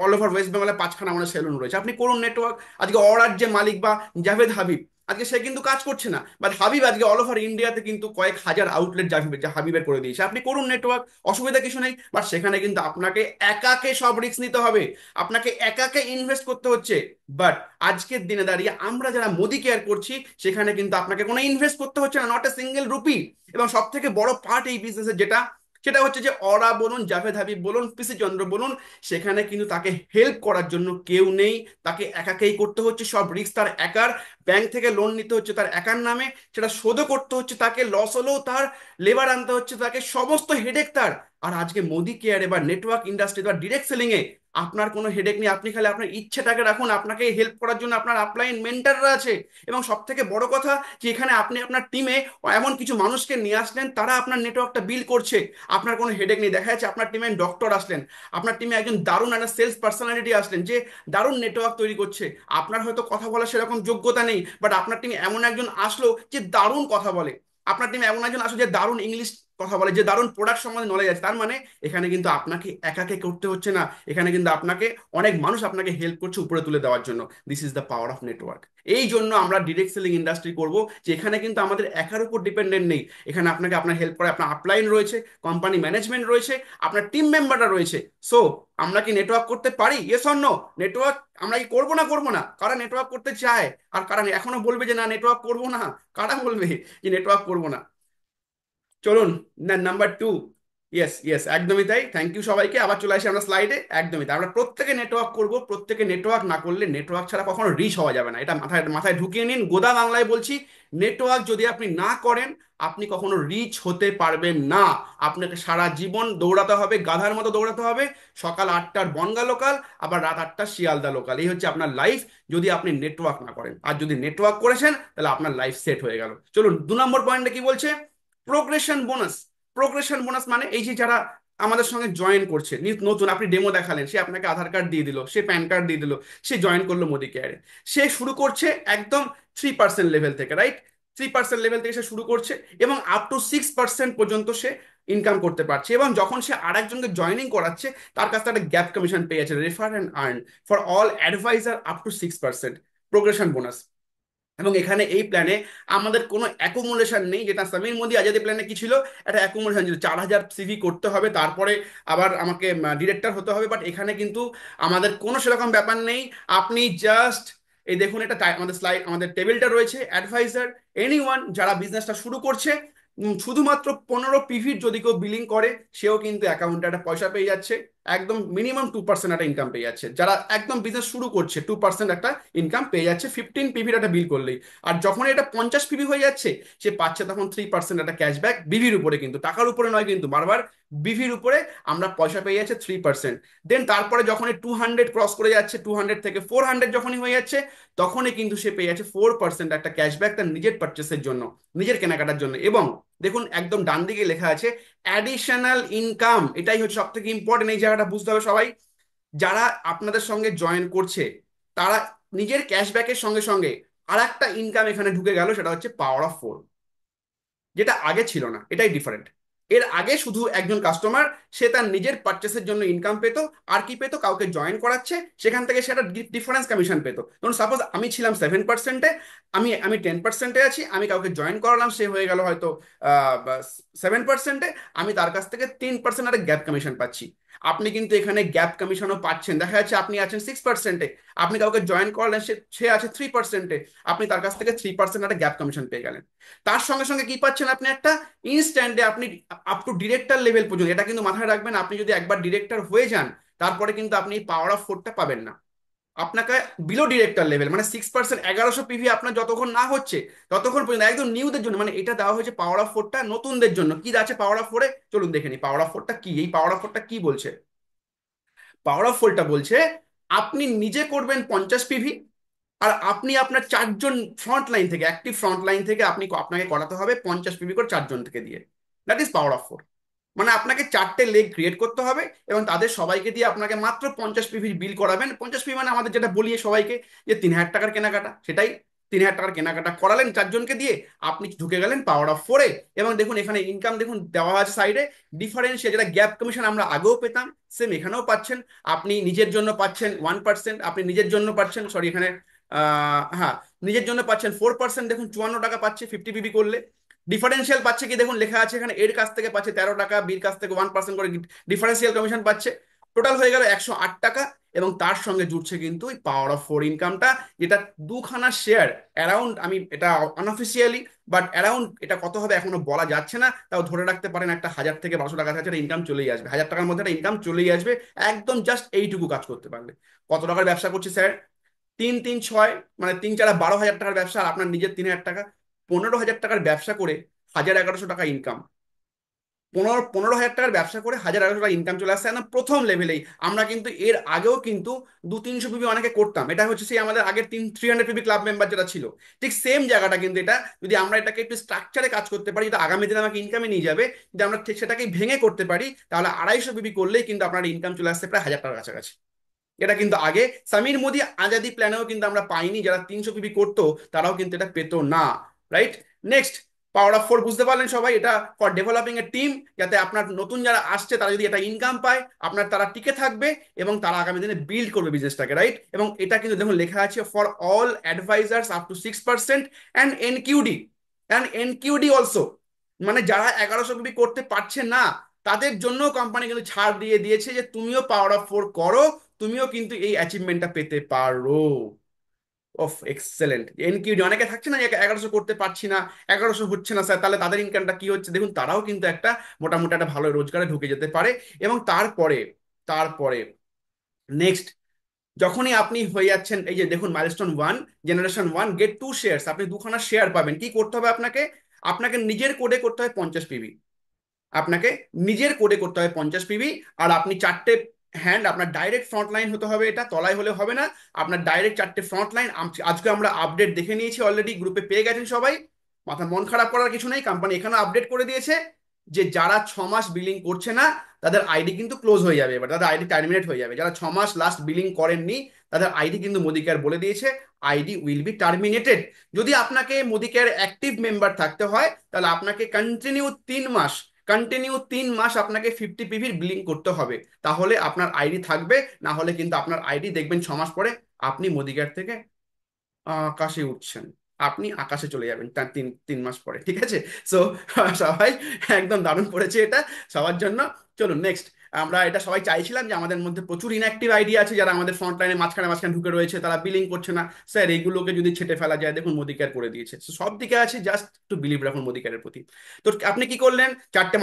অল ওভার ওয়েস্ট বেঙ্গলে 5খানা মানে সেলুন রয়েছে। আপনি করুন নেটওয়ার্ক। আজকে অরার যে মালিক বা জাভেদ হাবিব, আজকে সে কিন্তু কাজ করছে না, বাট হাবিব আজকে অল ওভার ইন্ডিয়াতে কিন্তু কয়েক হাজার আউটলেট হাবিবের করে দিয়েছে। আপনি করুন নেটওয়ার্ক, অসুবিধা কিছু নেই, বাট সেখানে কিন্তু আপনাকে একাকে সব রিস্ক নিতে হবে, আপনাকে একাকে ইনভেস্ট করতে হচ্ছে। বাট আজকের দিনে দাঁড়িয়ে আমরা যারা মোদি কেয়ার করছি, সেখানে কিন্তু আপনাকে কোনো ইনভেস্ট করতে হচ্ছে না, নট এ সিঙ্গেল রুপি। এবং সব থেকে বড় পার্ট এই বিজনেসের যেটা, সেটা হচ্ছে যে অরা বলুন, জাভেদ হাবিব বলুন, পিসি চন্দ্র বলুন, সেখানে কিন্তু তাকে হেল্প করার জন্য কেউ নেই, তাকে একাকেই করতে হচ্ছে সব রিস্ক তার একার। ব্যাংক থেকে লোন নিতে হচ্ছে তার একার নামে, সেটা শোধও করতে হচ্ছে তাকে, লস হলেও তার, লেবার আনতে হচ্ছে তাকে, সমস্ত হেডেক তার। আর আজকে মোদি কেয়ারে বা নেটওয়ার্ক ইন্ডাস্ট্রি বা ডিরেক্ট সেলিং এ আপনার কোনো হেডেক নেই, আপনি খালি আপনার ইচ্ছেটাকে রাখুন, আপনাকে হেল্প করার জন্য আপনার আপলাইন মেন্টাররা আছে। এবং সব থেকে বড় কথা যে এখানে আপনি আপনার টিমে এমন কিছু মানুষকে নিয়ে আসলেন, তারা আপনার নেটওয়ার্কটা বিল্ড করছে, আপনার কোনো হেডেক নেই। দেখা যাচ্ছে আপনার টিমে ডক্টর আসলেন, আপনার টিমে একজন দারুণ একটা সেলস পার্সোনালিটি আসলেন, যে দারুণ নেটওয়ার্ক তৈরি করছে। আপনার হয়তো কথা বলার সেরকম যোগ্যতা নেই, বাট আপনার টিমে এমন একজন আসলো যে দারুণ কথা বলে, আপনার টিমে এমন একজন আসলো যে দারুণ ইংলিশ কথা বলে, যে দারুণ প্রোডাক্ট সম্বন্ধে নলেজ আছে, তার মানে এখানে কিন্তু আপনাকে একাকে করতে হচ্ছে না, এখানে কিন্তু আপনাকে অনেক মানুষ আপনাকে হেল্প করছে উপরে তুলে দেওয়ার জন্য। This is the power of network. এই জন্য আমরা ডিরেক্ট সেলিং ইন্ডাস্ট্রি করব, যে এখানে কিন্তু আমাদের একার উপর ডিপেন্ডেন্ট নেই, এখানে আপনাকে আপনার হেল্প করে আপনার আপলাইন রয়েছে, কোম্পানি ম্যানেজমেন্ট রয়েছে, আপনার টিম মেম্বাররা রয়েছে। সো আমরা কি নেটওয়ার্ক করতে পারি? Yes or no? নেটওয়ার্ক আমরা কি করবো না? করবো না? কারা নেটওয়ার্ক করতে চায় আর কারা এখনো বলবে যে না নেটওয়ার্ক করবো না? কারা বলবে যে নেটওয়ার্ক করবো না? চলুন, নাম্বার টু। ইয়েস ইয়েস, একদমই তাই। থ্যাংক ইউ সবাইকে। আবার চলে আসি আমরা স্লাইডে। একদমই তাই, আমরা প্রত্যেকে নেটওয়ার্ক করব। প্রত্যেকে নেটওয়ার্ক না করলে, নেটওয়ার্ক ছাড়া কখনো রিচ হওয়া যাবে না, এটা মাথায় মাথায় ঢুকিয়ে নিন। গোদা বাংলায় বলছি, নেটওয়ার্ক যদি আপনি না করেন, আপনি কখনো রিচ হতে পারবেন না। আপনাকে সারা জীবন দৌড়াতে হবে, গাধার মতো দৌড়াতে হবে। সকাল 8টার বনগা লোকাল, আবার রাত 8টার শিয়ালদা লোকাল, এই হচ্ছে আপনার লাইফ, যদি আপনি নেটওয়ার্ক না করেন। আর যদি নেটওয়ার্ক করেছেন, তাহলে আপনার লাইফ সেট হয়ে গেল। চলুন, 2 নম্বর পয়েন্টে কি বলছে? Progression bonus. প্রোগ্রেশন বোনাস মানে এই যে যারা আমাদের সঙ্গে জয়েন করছে, নতুন, আপনি ডেমো দেখালেন, সে আপনাকে আধার কার্ড দিয়ে দিল, সে প্যান কার্ড দিয়ে দিল, সে জয়েন করলো মোদি কেয়ারে। সে শুরু করছে একদম 3% লেভেল থেকে, রাইট? 3% লেভেল থেকে সে শুরু করছে, এবং আপ টু 6% পর্যন্ত সে ইনকাম করতে পারছে। এবং যখন সে আরেকজনকে জয়েনিং করাচ্ছে, তার কাছ থেকে একটা গ্যাপ কমিশন পেয়ে যাচ্ছে, refer and earn for all advisor up to 6%, progression bonus. এবং এখানে এই প্ল্যানে আমাদের কোনো অ্যাকুমুলেশন নেই, যেটা সমীর মোদি আজাদি প্ল্যানে কি ছিল, একটা অ্যাকুমুলেশন ছিল, 4,000 সিভি করতে হবে, তারপরে আবার আমাকে ডিরেক্টর হতে হবে। বাট এখানে কিন্তু আমাদের কোনো সেরকম ব্যাপার নেই। আপনি জাস্ট এই দেখুন, এটা আমাদের স্লাইড, আমাদের টেবিলটা রয়েছে, অ্যাডভাইজার, এনিওয়ান যারা বিজনেসটা শুরু করছে, শুধুমাত্র 15 পিভির যদি কেউ বিলিং করে, সেও কিন্তু অ্যাকাউন্টে একটা পয়সা পেয়ে যাচ্ছে। একদম মিনিমাম 2% একটা ইনকাম পেয়ে যাচ্ছে, যারা একদম বিজনেস শুরু করছে 2% একটা ইনকাম পেয়ে যাচ্ছে 15 পিভির একটা বিল করলেই। আর যখন এটা 50 পিভি হয়ে যাচ্ছে, সে পাচ্ছে তখন 3% একটা ক্যাশব্যাক, বিভির উপরে, কিন্তু টাকার উপরে নয়, কিন্তু বারবার বিভির উপরে আমরা পয়সা পেয়ে যাচ্ছে 3%। দেন তারপরে যখন 200 ক্রস করে যাচ্ছে, 200 থেকে 400 যখনই হয়ে যাচ্ছে, তখনই কিন্তু সে পেয়ে যাচ্ছে 4% একটা ক্যাশব্যাক তার নিজের পারচেসের জন্য, নিজের কেনাকাটার জন্য। এবং দেখুন একদম ডান দিকে লেখা আছে অ্যাডিশনাল ইনকাম। এটাই হচ্ছে সব থেকে ইম্পর্টেন্ট, এই জায়গাটা বুঝতে হবে সবাই। যারা আপনাদের সঙ্গে জয়েন করছে, তারা নিজের ক্যাশব্যাকের সঙ্গে সঙ্গে আর একটা ইনকাম এখানে ঢুকে গেল, সেটা হচ্ছে পাওয়ার অফ 4, যেটা আগে ছিল না। এটাই ডিফারেন্ট। এর আগে শুধু একজন কাস্টমার, সে তার নিজের পারচেসের জন্য ইনকাম পেতো, আর কি পেতো, কাউকে জয়েন করাচ্ছে, সেখান থেকে সেটা ডিফারেন্স কমিশন পেতো। ধরুন সাপোজ আমি ছিলাম 7%-এ, আমি আমি 10%-এ আছি, আমি কাউকে জয়েন করালাম, সে হয়ে গেল হয়তো 7%-এ, আমি তার কাছ থেকে 3% একটা গ্যাপ কমিশন পাচ্ছি। আপনি কিন্তু এখানে গ্যাপ কমিশনও পাচ্ছেন। দেখা যাচ্ছে আপনি আছেন 6%-এ, আপনি কাউকে জয়েন করলেন, সে সে আছে 3%-এ, আপনি তার কাছ থেকে 3% একটা গ্যাপ কমিশন পেয়ে গেলেন। তার সঙ্গে সঙ্গে কি পাচ্ছেন আপনি? একটা ইনস্ট্যান্টে আপনি আপ টু ডিরেক্টর লেভেল পর্যন্ত, এটা কিন্তু মাথায় রাখবেন, আপনি যদি একবার ডিরেক্টর হয়ে যান, তারপরে কিন্তু আপনি পাওয়ার অফ 4টা পাবেন না। আপনাকে বিলো ডিরেক্টর লেভেল মানে 6%, 1100 পিভি আপনার যতক্ষণ না হচ্ছে, ততক্ষণ পর্যন্ত একদম নিউদের জন্য, মানে এটা দেওয়া হয়েছে পাওয়ার অফ 4টা নতুনদের জন্য। কি আছে পাওয়ার অফ 4-এ? চলুন দেখে নি পাওয়ার অফ 4টা কি। এই পাওয়ার অফ 4টা কি বলছে? পাওয়ার অফ 4টা বলছে আপনি নিজে করবেন 50 পিভি, আর আপনি আপনার 4জন ফ্রন্ট লাইন থেকে, অ্যাক্টিভ ফ্রন্ট লাইন থেকে আপনি, আপনাকে করাতে হবে 50 পিভি করে 4জন থেকে দিয়ে। That is power of 4। মানে আপনাকে 4টে লেগ ক্রিয়েট করতে হবে, এবং তাদের সবাইকে দিয়ে আপনাকে মাত্র 50 পিভির বিল করাবেন। 50 পিভি মানে আমাদের যেটা বলিয়ে সবাইকে, যে 3,000 টাকার কেনাকাটা, সেটাই 3,000 টাকার কেনাকাটা করালেন 4জনকে দিয়ে, আপনি ঢুকে গেলেন পাওয়ার অফ 4-এ। এবং দেখুন এখানে ইনকাম দেখুন দেওয়া আছে সাইডে, ডিফারেন্সিয়াল, যেটা গ্যাপ কমিশন আমরা আগেও পেতাম, সেম এখানেও পাচ্ছেন। আপনি নিজের জন্য পাচ্ছেন 1%, আপনি নিজের জন্য পাচ্ছেন, সরি এখানে হ্যাঁ, নিজের জন্য পাচ্ছেন 4%, দেখুন 54 টাকা পাচ্ছে 50 পিভি করলে। ডিফারেন্সিয়াল পাচ্ছে কি দেখুন, লেখা আছে এখানে, এর কাছ থেকে পাচ্ছে 13 টাকা, বির কাছ থেকে 1% করে ডিফারেন্সিয়াল কমিশন পাচ্ছে। টোটাল হয়ে গেল 108 টাকা। এবং তার সঙ্গে জুড়ছে কিন্তু ওই পাওয়ার অফ 4 ইনকামটা, যেটা দুখানা শেয়ার অ্যারাউন্ড, আমি এটা আনঅফিসিয়ালি, বাট অ্যারাউন্ড এটা কত হবে এখনো বলা যাচ্ছে না, তাও ধরে রাখতে পারেন একটা 1,000 থেকে 1,200 টাকা কাছে একটা ইনকাম চলেই আসবে, 1,000 টাকার মধ্যে একটা ইনকাম চলেই আসবে, একদম জাস্ট এইটুকু কাজ করতে পারলে। কত টাকার ব্যবসা করছে স্যার? 3 3 6, মানে 3 4 12,000 টাকার ব্যবসা, আর আপনার নিজের 3,000 টাকা, 15,000 টাকার ব্যবসা করে 1,100 টাকা ইনকাম। 15,000 টাকার ব্যবসা করে 1,100 টাকা ইনকাম চলে আসছে একদম প্রথম লেভেলেই। আমরা কিন্তু এর আগেও কিন্তু 200 300 পিবি অনেকে করতাম, এটা হচ্ছে সেই আমাদের আগের 300 পিবি ক্লাব মেম্বার যেটা ছিল, ঠিক সেম জায়গাটা কিন্তু এটা। যদি আমরা এটাকে একটু স্ট্রাকচারে কাজ করতে পারি, যদি আগামী দিনে আমাকে ইনকামে নিয়ে যাবে, যদি আমরা ঠিক সেটাকে ভেঙে করতে পারি, তাহলে 250 পিবি করলেই কিন্তু আপনার ইনকাম চলে আসছে প্রায় 1,000 টাকার কাছাকাছি। এটা কিন্তু আগে সমীর মোদি আজাদি প্ল্যানেও কিন্তু আমরা পাইনি, যারা 300 পিবি করতো তারাও কিন্তু এটা পেতো না, right? Next, power of four বুঝতে পারলেন সবাই? এটা ফর ডেভেলপিং এ টিম, যাতে আপনার নতুন যারা আসছে তারা যদি এটা ইনকাম পায়, আপনার তারা টিকে থাকবে এবং তারা আগামী দিনে বিল্ড করবে বিজনেসটাকে, রাইট? এবং এটা কিন্তু দেখুন লেখা আছে for all advisers up to 6% and NQD, also. মানে যারা 1100 করতে পারছে না তাদের জন্য কোম্পানি কিন্তু ছাড় দিয়ে দিয়েছে যে তুমিও পাওয়ার অফ ফোর করো, তুমিও কিন্তু এই অ্যাচিভমেন্টটা পেতে পারো। Of excellent. এনকিউডি অনেকে থাকছে না যে 1100 করতে পারছি না, 1100 হচ্ছে না স্যার, তাহলে তাদের ইনকামটা কি হচ্ছে দেখুন, তারাও কিন্তু একটা মোটামুটি একটা ভালো রোজগারে ঢুকে যেতে পারে। এবং তারপরে তারপরে নেক্সট, যখনই আপনি হয়ে যাচ্ছেন, এই যে দেখুন milestone one, generation one get two shares, আপনি দুখানা শেয়ার পাবেন। কি করতে হবে আপনাকে? আপনাকে নিজের কোডে করতে হয় 50 পিভি, আপনাকে নিজের কোডে করতে হবে 50 পিভি। আর আপনি চারটে হ্যান্ড, আপনার ডাইরেক্ট ফ্রন্ট লাইন হতে হবে, এটা তলায় হলে হবে না, আপনার ডাইরেক্ট চারটে ফ্রন্ট লাইন। আজকে আমরা আপডেট দেখে নিয়েছি অলরেডি, গ্রুপে পেয়ে গেছেন সবাই, মাথা মন খারাপ করার কিছু নেই, কোম্পানি এখানে আপডেট করে দিয়েছে যে যারা 6 মাস বিলিং করছে না তাদের আইডি কিন্তু ক্লোজ হয়ে যাবে, এবার তাদের আইডি টার্মিনেট হয়ে যাবে। যারা 6 মাস লাস্ট বিলিং করেননি তাদের আইডি কিন্তু মোদি কেয়ার বলে দিয়েছে আইডি উইল বি টার্মিনেটেড। যদি আপনাকে মোদি কেয়ার অ্যাক্টিভ মেম্বার থাকতে হয় তাহলে আপনাকে কন্টিনিউ 3 মাস আপনাকে 50 পিভির বিলিং করতে হবে, তাহলে আপনার আইডি থাকবে। না হলে কিন্তু আপনার আইডি দেখবেন 6 মাস পরে আপনি মোদিগার থেকে আকাশে উঠছেন, আপনি আকাশে চলে যাবেন তার 3 মাস পরে, ঠিক আছে? সো সবাই, একদম দারুণ পড়েছে এটা সবার জন্য। চলুন নেক্সট। আমরা এটা সবাই চাইছিলাম যে আমাদের মধ্যে প্রচুর ইনঅ্যাক্টিভ আইডি আছে যারা আমাদের ফ্রন্ট লাইনে মাঝখানে মাঝখানে ঢুকে রয়েছে, তারা বিলিং করছে না, স্যার এইগুলোকে যদি ছেটে ফেলা যায়, দেখুন মোদি কেয়ার করে দিয়েছে। So, সব দিকে আছে, জাস্ট একটু বিলিভ রাখুন মোদি কেয়ারের প্রতি। তো আপনি কি করলেন? চারটে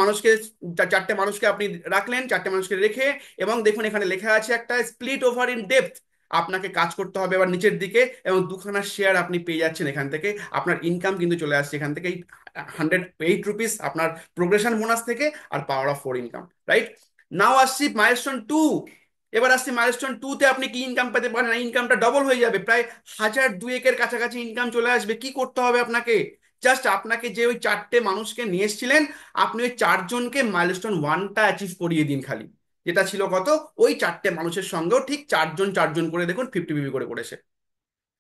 মানুষকে আপনি রাখলেন, চারটে মানুষকে রেখে, এবং দেখুন এখানে লেখা আছে একটা স্প্লিট ওভার ইন ডেপথ, আপনাকে কাজ করতে হবে এবার নিচের দিকে, এবং দুখানা শেয়ার আপনি পেয়ে যাচ্ছেন এখান থেকে। আপনার ইনকাম কিন্তু চলে আসছে এখান থেকে 108 রুপিস আপনার প্রোগ্রেশন বোনাস থেকে, আর power of four income, right? Now আসছি মাইলস্টোন টু। এবার আসছি মাইলস্টোন টু তে আপনি কি ইনকাম পেতে পারেন, ইনকামটা ডবল হয়ে যাবে, প্রায় 1002-এর কাছাকাছি ইনকাম চলে আসবে। কি করতে হবে আপনাকে? জাস্ট আপনাকে যে ওই চারটে মানুষকে নিয়ে এসেছিলেন, আপনি ওই চারজনকে মাইলস্টোন ওয়ানটা অ্যাচিভ করিয়ে দিন খালি। যেটা ছিল কত, ওই চারটে মানুষের সঙ্গেও ঠিক চারজন চারজন করে দেখুন 50 পিভি করে করেছে।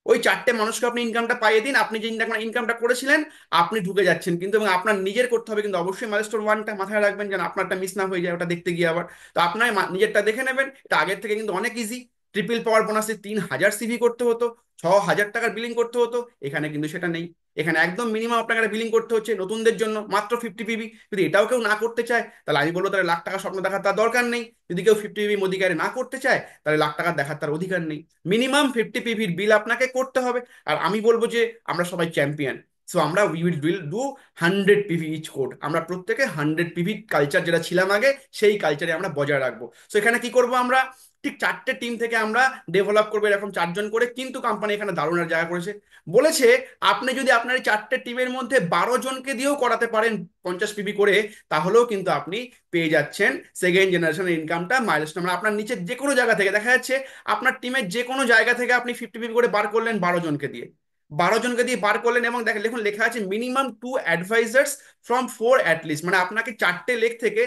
ওই চারটে মানুষকে আপনি ইনকামটা পাইয়ে দিন, আপনি যে ইনকামটা করেছিলেন আপনি ঢুকে যাচ্ছেন কিন্তু। এবং আপনার নিজের করতে হবে কিন্তু অবশ্যই, মাইলস্টোন ওয়ানটা মাথায় রাখবেন যেন আপনারটা মিস না হয়ে যায় ওটা দেখতে গিয়ে আবার। তো আপনার নিজেরটা দেখে নেবেন, এটা আগের থেকে কিন্তু অনেক ইজি। ট্রিপল পাওয়ার বোনাসে 3000 সিভি করতে হতো, 6000 টাকার বিলিং করতে হতো, এখানে কিন্তু সেটা নেই। এখানে একদম মিনিমাম আপনাকে বিলিং করতে হচ্ছে নতুনদের জন্য মাত্র 50 পিভি। যদি এটাও কেউ না করতে চায় তাহলে আমি বলবো তাহলে লাখ টাকা স্বপ্ন দেখার তার দরকার নেই। যদি কেউ 50 পিভি অধিকারে না করতে চায় তাহলে লাখ টাকা দেখার তার অধিকার নেই। মিনিমাম 50 পিভির বিল আপনাকে করতে হবে। আর আমি বলবো যে আমরা সবাই চ্যাম্পিয়ন, সো আমরা will do 100 PV each code, আমরা প্রত্যেকে 100 পিভি কালচার যেটা ছিলাম আগে সেই কালচারে আমরা বজায় রাখবো। সো এখানে কি করব আমরা, ঠিক চারটে টিম থেকে আমরা ডেভেলপ করবো এরকম চারজন করে। কিন্তু কোম্পানি এখানে দারুণ একটা জায়গা করেছে, বলেছে আপনি যদি আপনার এই চারটে টিমের মধ্যে 12 জনকে দিয়েও করাতে পারেন 50 পিভি করে, তাহলেও কিন্তু আপনি পেয়ে যাচ্ছেন সেকেন্ড জেনারেশনের ইনকামটা মাইলস্টোন। মানে আপনার নিচে যে কোনো জায়গা থেকে দেখা যাচ্ছে, আপনার টিমের যে কোনো জায়গা থেকে আপনি 50 পিভি করে বার করলেন 12 জনকে দিয়ে, 12 জনকে দিয়ে বার করলেন। এবং দেখেন দেখুন লেখা আছে মিনিমাম 2 অ্যাডভাইজার্স ফ্রম 4 অ্যাটলিস্ট, মানে আপনাকে চারটে লেগ থেকে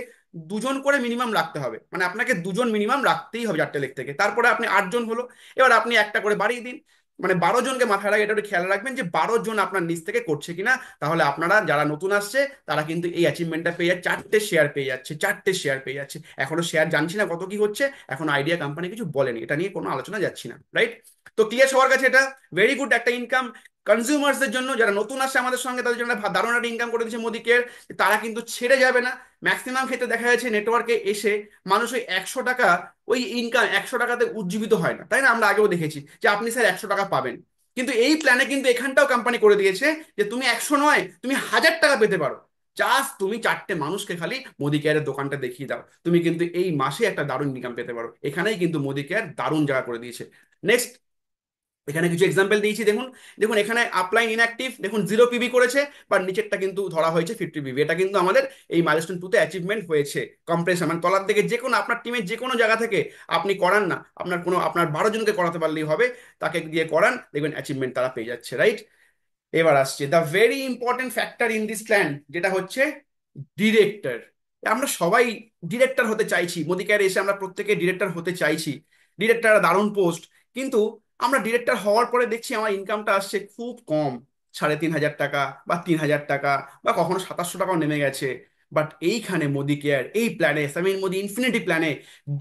দুজন করে মিনিমাম রাখতে হবে, মানে আপনাকে দুজন মিনিমাম রাখতেই হবে চারটে লেগ থেকে, তারপরে আপনি 8 জন হলো। এবার আপনি একটা করে বাড়িয়ে দিন, মানে 12 জনকে মাথায় রাখে, এটা একটু খেয়াল রাখবেন যে 12 জন আপনার নিচ থেকে করছে কিনা। তাহলে আপনারা যারা নতুন আসছে তারা কিন্তু এই অ্যাচিভমেন্টটা পেয়ে যাচ্ছে, চারটে শেয়ার পেয়ে যাচ্ছে, চারটে শেয়ার পেয়ে যাচ্ছে। এখনো শেয়ার জানছি না কত কি হচ্ছে, এখন আইডিয়া কোম্পানি কিছু বলেনি, এটা নিয়ে কোনো আলোচনা যাচ্ছি না, রাইট? তো ক্লিয়ার সবার কাছে? এটা ভেরি গুড একটা ইনকাম কনজিউমার্সদের জন্য, যারা নতুন আসছে আমাদের সঙ্গে তাদের জন্য দারুণ একটা ইনকাম করে দিচ্ছে মোদি কেয়ার। তারা কিন্তু ছেড়ে যাবে না। ম্যাক্সিমাম ক্ষেত্রে দেখা যাচ্ছে নেটওয়ার্কে এসে মানুষ ওই 100 টাকা, ওই ইনকাম 100 টাকাতে উজ্জীবিত হয় না, তাই না? আমরা আগেও দেখেছি যে আপনি স্যার 100 টাকা পাবেন, কিন্তু এই প্ল্যানে কিন্তু এখানটাও কোম্পানি করে দিয়েছে যে তুমি 100 নয়, তুমি 1000 টাকা পেতে পারো। জাস্ট তুমি চারটে মানুষকে খালি মোদি কেয়ারের দোকানটা দেখিয়ে দাও, তুমি কিন্তু এই মাসে একটা দারুণ ইনকাম পেতে পারো। এখানেই কিন্তু মোদি কেয়ার দারুণ জায়গা করে দিয়েছে। নেক্সট, এখানে কিছু এক্সাম্পল দিয়েছি দেখুন। দেখুন এখানে আপলাইন ইনঅ্যাক্টিভ দেখুন 0 পিভি করেছে, বাট নিচেরটা কিন্তু ধরা হয়েছে 50 পিভি। এটা কিন্তু আমাদের এই মাইলস্টোন টুতে অ্যাচিভমেন্ট হয়েছে। কম্প্রেশন মানে তলার দিকে যে কোনো আপনার টিমের যে কোনো জায়গা থেকে আপনি করান না, আপনার 12 জনকে করাতে পারলেই হবে, তাকে দিয়ে করান, দেখবেন অ্যাচিভমেন্ট তারা পেয়ে যাচ্ছে, রাইট? এবার আসছে the very important factor in this plan, যেটা হচ্ছে ডিরেক্টর। আমরা সবাই ডিরেক্টর হতে চাইছি, মোদি কেয়ারে এসে আমরা প্রত্যেকে ডিরেক্টর হতে চাইছি। ডিরেক্টর দারুণ পোস্ট, কিন্তু আমরা ডিরেক্টর হওয়ার পরে দেখছি আমার ইনকামটা আসছে খুব কম। 3,500 টাকা বা 3,000 টাকা, বা কখনো 2700 টাকাও নেমে গেছে। বাট এইখানে মোদি কেয়ার এই প্ল্যানে, সামিন মোদি ইনফিনিটি প্ল্যানে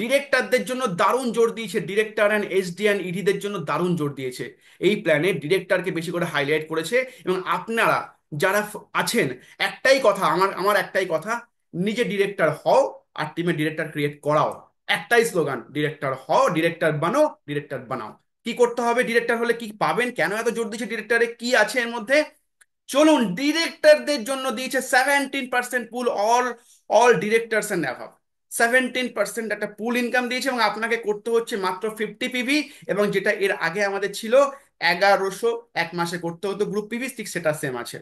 ডিরেক্টরদের জন্য দারুণ জোর দিয়েছে, ডিরেক্টর অ্যান্ড এসডি অ্যান্ড ইডিদের জন্য দারুণ জোর দিয়েছে। এই প্ল্যানে ডিরেক্টরকে বেশি করে হাইলাইট করেছে। এবং আপনারা যারা আছেন, একটাই কথা, আমার আমার একটাই কথা, নিজে ডিরেক্টর হও আর টিমে ডিরেক্টর ক্রিয়েট করাও। একটাই স্লোগান, ডিরেক্টর হও, ডিরেক্টর বানো, ডিরেক্টর বানাও। কি করতে হবে, ডিরেক্টর হলে কি পাবেন, কেন এত জোর দিচ্ছে ডিরেক্টরে, কি আছে এর মধ্যে, চলুন। ডিরেক্টরদের জন্য দিয়েছে 17% পুল, অল অল ডিরেক্টরস এন্ড অ্যাভাব। 17% একটা পুল ইনকাম দিয়েছে, এবং আপনাকে করতে হচ্ছে মাত্র 50 পিভি। এবং যেটা এর আগে আমাদের ছিল 1100 এক মাসে করতে হতো গ্রুপ পিভি, ঠিক সেটা সেম আছে।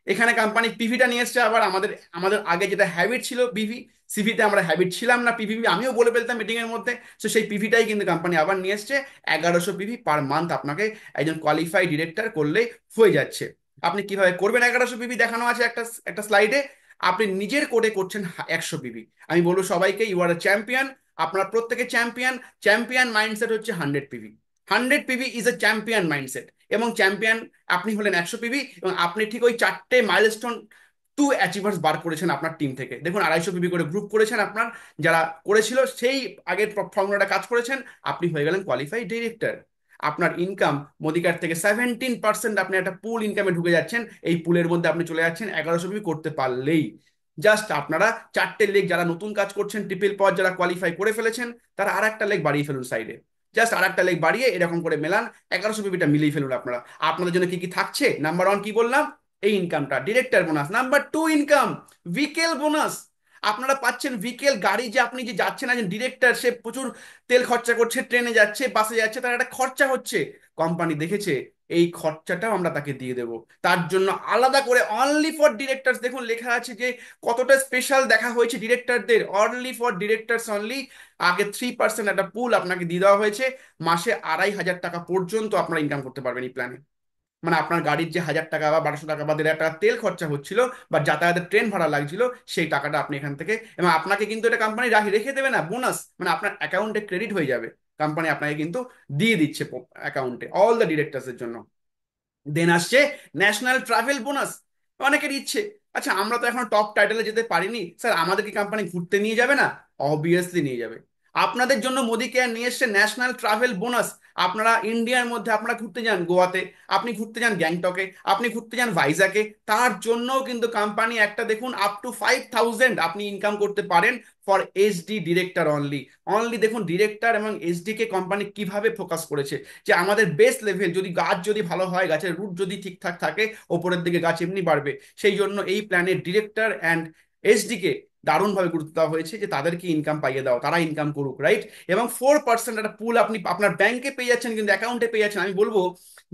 এখানে কোম্পানি পিভিটা নিয়ে এসছে। আবার আমাদের আমাদের আগে যেটা হ্যাবিট ছিল পিভি, সিভিতে আমরা হ্যাবিট ছিলাম না পিভি, আমিও বলে ফেলতাম মিটিং এর মধ্যে। তো সেই পিভিটাই কিন্তু কোম্পানি আবার নিয়ে এসছে। 1100 পিভি পার মান্থ আপনাকে একজন কোয়ালিফাইড ডিরেক্টর করলেই হয়ে যাচ্ছে। আপনি কিভাবে করবেন 1100 পিভি দেখানো আছে একটা একটা স্লাইডে। আপনি নিজের কোডে করছেন 100 পিভি। আমি বলবো সবাইকে, ইউ আর এ চ্যাম্পিয়ন। আপনারা প্রত্যেকে চ্যাম্পিয়ন। চ্যাম্পিয়ন মাইন্ডসেট হচ্ছে 100 PV. 100 PV is a champion mindset. এবং চ্যাম্পিয়ন আপনি হলেন 100 পিভি, এবং আপনি ঠিক ওই 4টে মাইলস্টোন টু অ্যাচিভার্স বার করেছেন আপনার টিম থেকে। দেখুন, 250 পিভি করে গ্রুপ করেছেন আপনার যারা করেছিল, সেই আগের ফর্মুলাটা কাজ করেছেন, আপনি হয়ে গেলেন কোয়ালিফাইড ডিরেক্টর। আপনার ইনকাম মোদিকার থেকে 17% আপনি একটা পুল ইনকামে ঢুকে যাচ্ছেন। এই পুলের মধ্যে আপনি চলে যাচ্ছেন 1100 পিভি করতে পারলেই। জাস্ট আপনারা 4টে লেগ, যারা নতুন কাজ করছেন ট্রিপল পদ যারা কোয়ালিফাই করে ফেলেছেন, তারা আর একটা লেগ বাড়িয়ে ফেলুন সাইডে। জাস্ট আর একটা লেগ বাড়িয়ে এরকম করে মেলান, 1100 পিভিটা মিলিয়ে ফেলুন আপনারা। আপনাদের জন্য কি কি থাকছে, নাম্বার ওয়ান কি বললাম, এই ইনকামটা director bonus. Number two income, ভিকেল bonus. আপনারা পাচ্ছেন ভিকেল, গাড়ি যে আপনি যে যাচ্ছেন, একজন ডিরেক্টর সে প্রচুর তেল খরচা করছে, ট্রেনে যাচ্ছে, বাসে যাচ্ছে, তার একটা খরচা হচ্ছে। কোম্পানি দেখেছে এই খরচাটাও আমরা তাকে দিয়ে দেবো। তার জন্য আলাদা করে অনলি ফর ডিরেক্টরস, দেখুন লেখা আছে যে কতটা স্পেশাল দেখা হয়েছে ডিরেক্টরদের, অনলি ফর ডিরেক্টরস অনলি। আগে 3% একটা পুল আপনাকে দিয়ে দেওয়া হয়েছে। মাসে 2,500 টাকা পর্যন্ত আপনারা ইনকাম করতে পারবেন এই প্ল্যানে। মানে আপনার গাড়ির যে 1,000 টাকা বা 1,200 টাকা বা 1,500 টাকা তেল খরচা হচ্ছিল, বা যাতায়াতের ট্রেন ভাড়া লাগছিল, সেই টাকাটা আপনি এখান থেকে, এবং আপনাকে কিন্তু এটা কোম্পানি রেখে দেবে না বোনাস, মানে আপনার অ্যাকাউন্টে ক্রেডিট হয়ে যাবে। কোম্পানি আপনাকে কিন্তু দিয়ে দিচ্ছে অ্যাকাউন্টে, অল দ্য ডিরেক্টরসের জন্য। দেন আসছে ন্যাশনাল ট্রাভেল বোনাস। অনেকের ইচ্ছে, আচ্ছা আমরা তো এখন টপ টাইটেলে যেতে পারিনি স্যার, আমাদের কি কোম্পানি ঘুরতে নিয়ে যাবে না? অবভিয়াসলি নিয়ে যাবে। আপনাদের জন্য মোদি কেয়ার নিয়ে এসছে ন্যাশনাল ট্রাভেল বোনাস। আপনারা ইন্ডিয়ার মধ্যে আপনারা ঘুরতে যান গোয়াতে, আপনি ঘুরতে যান গ্যাংটকে, আপনি ঘুরতে যান ভাইজাকে, তার জন্যও কিন্তু কোম্পানি একটা, দেখুন, আপ টু 5,000 আপনি ইনকাম করতে পারেন for SD director only. Only দেখুন ডিরেক্টর এবং এসডি কে কোম্পানি কিভাবে ফোকাস করেছে, যে আমাদের বেস লেভেল, যদি গাছ যদি ভালো হয়, গাছের রুট যদি ঠিকঠাক থাকে, ওপরের দিকে গাছ এমনি বাড়বে। সেই জন্য এই প্ল্যানের ডিরেক্টর অ্যান্ড এসডি কে দারুণভাবে গুরুত্ব দেওয়া হয়েছে, যে তাদেরকে ইনকাম পাইয়ে দাও, তারা ইনকাম করুক, রাইট। এবং 4% একটা পুল আপনি আপনার ব্যাংকে পেয়ে যাচ্ছেন, কিন্তু অ্যাকাউন্টে পেয়ে যাচ্ছেন। আমি বলবো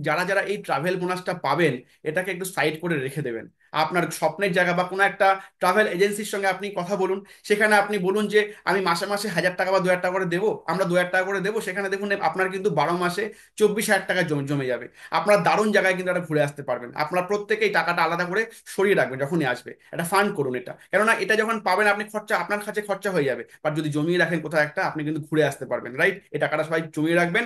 যারা যারা এই ট্রাভেল বোনাসটা পাবেন, এটাকে একটু সাইড করে রেখে দেবেন। আপনার স্বপ্নের জায়গা বা কোনো একটা ট্রাভেল এজেন্সির সঙ্গে আপনি কথা বলুন। সেখানে আপনি বলুন যে আমি মাসে মাসে 1,000 টাকা বা 2,000 টাকা করে দেবো, আমরা 2,000 টাকা করে দেবো। সেখানে দেখুন আপনার কিন্তু 12 মাসে 24,000 টাকা জমে জমে যাবে। আপনার দারুণ জায়গায় কিন্তু একটা ঘুরে আসতে পারবেন। আপনারা প্রত্যেকেই টাকাটা আলাদা করে সরিয়ে রাখবেন, যখনই আসবে একটা ফান্ড করুন এটা, কেননা এটা যখন পাবেন আপনি খরচা, আপনার কাছে খরচা হয়ে যাবে, বাট যদি জমিয়ে রাখেন কোথাও একটা, আপনি কিন্তু ঘুরে আসতে পারবেন, রাইট। এই টাকাটা সবাই জমিয়ে রাখবেন।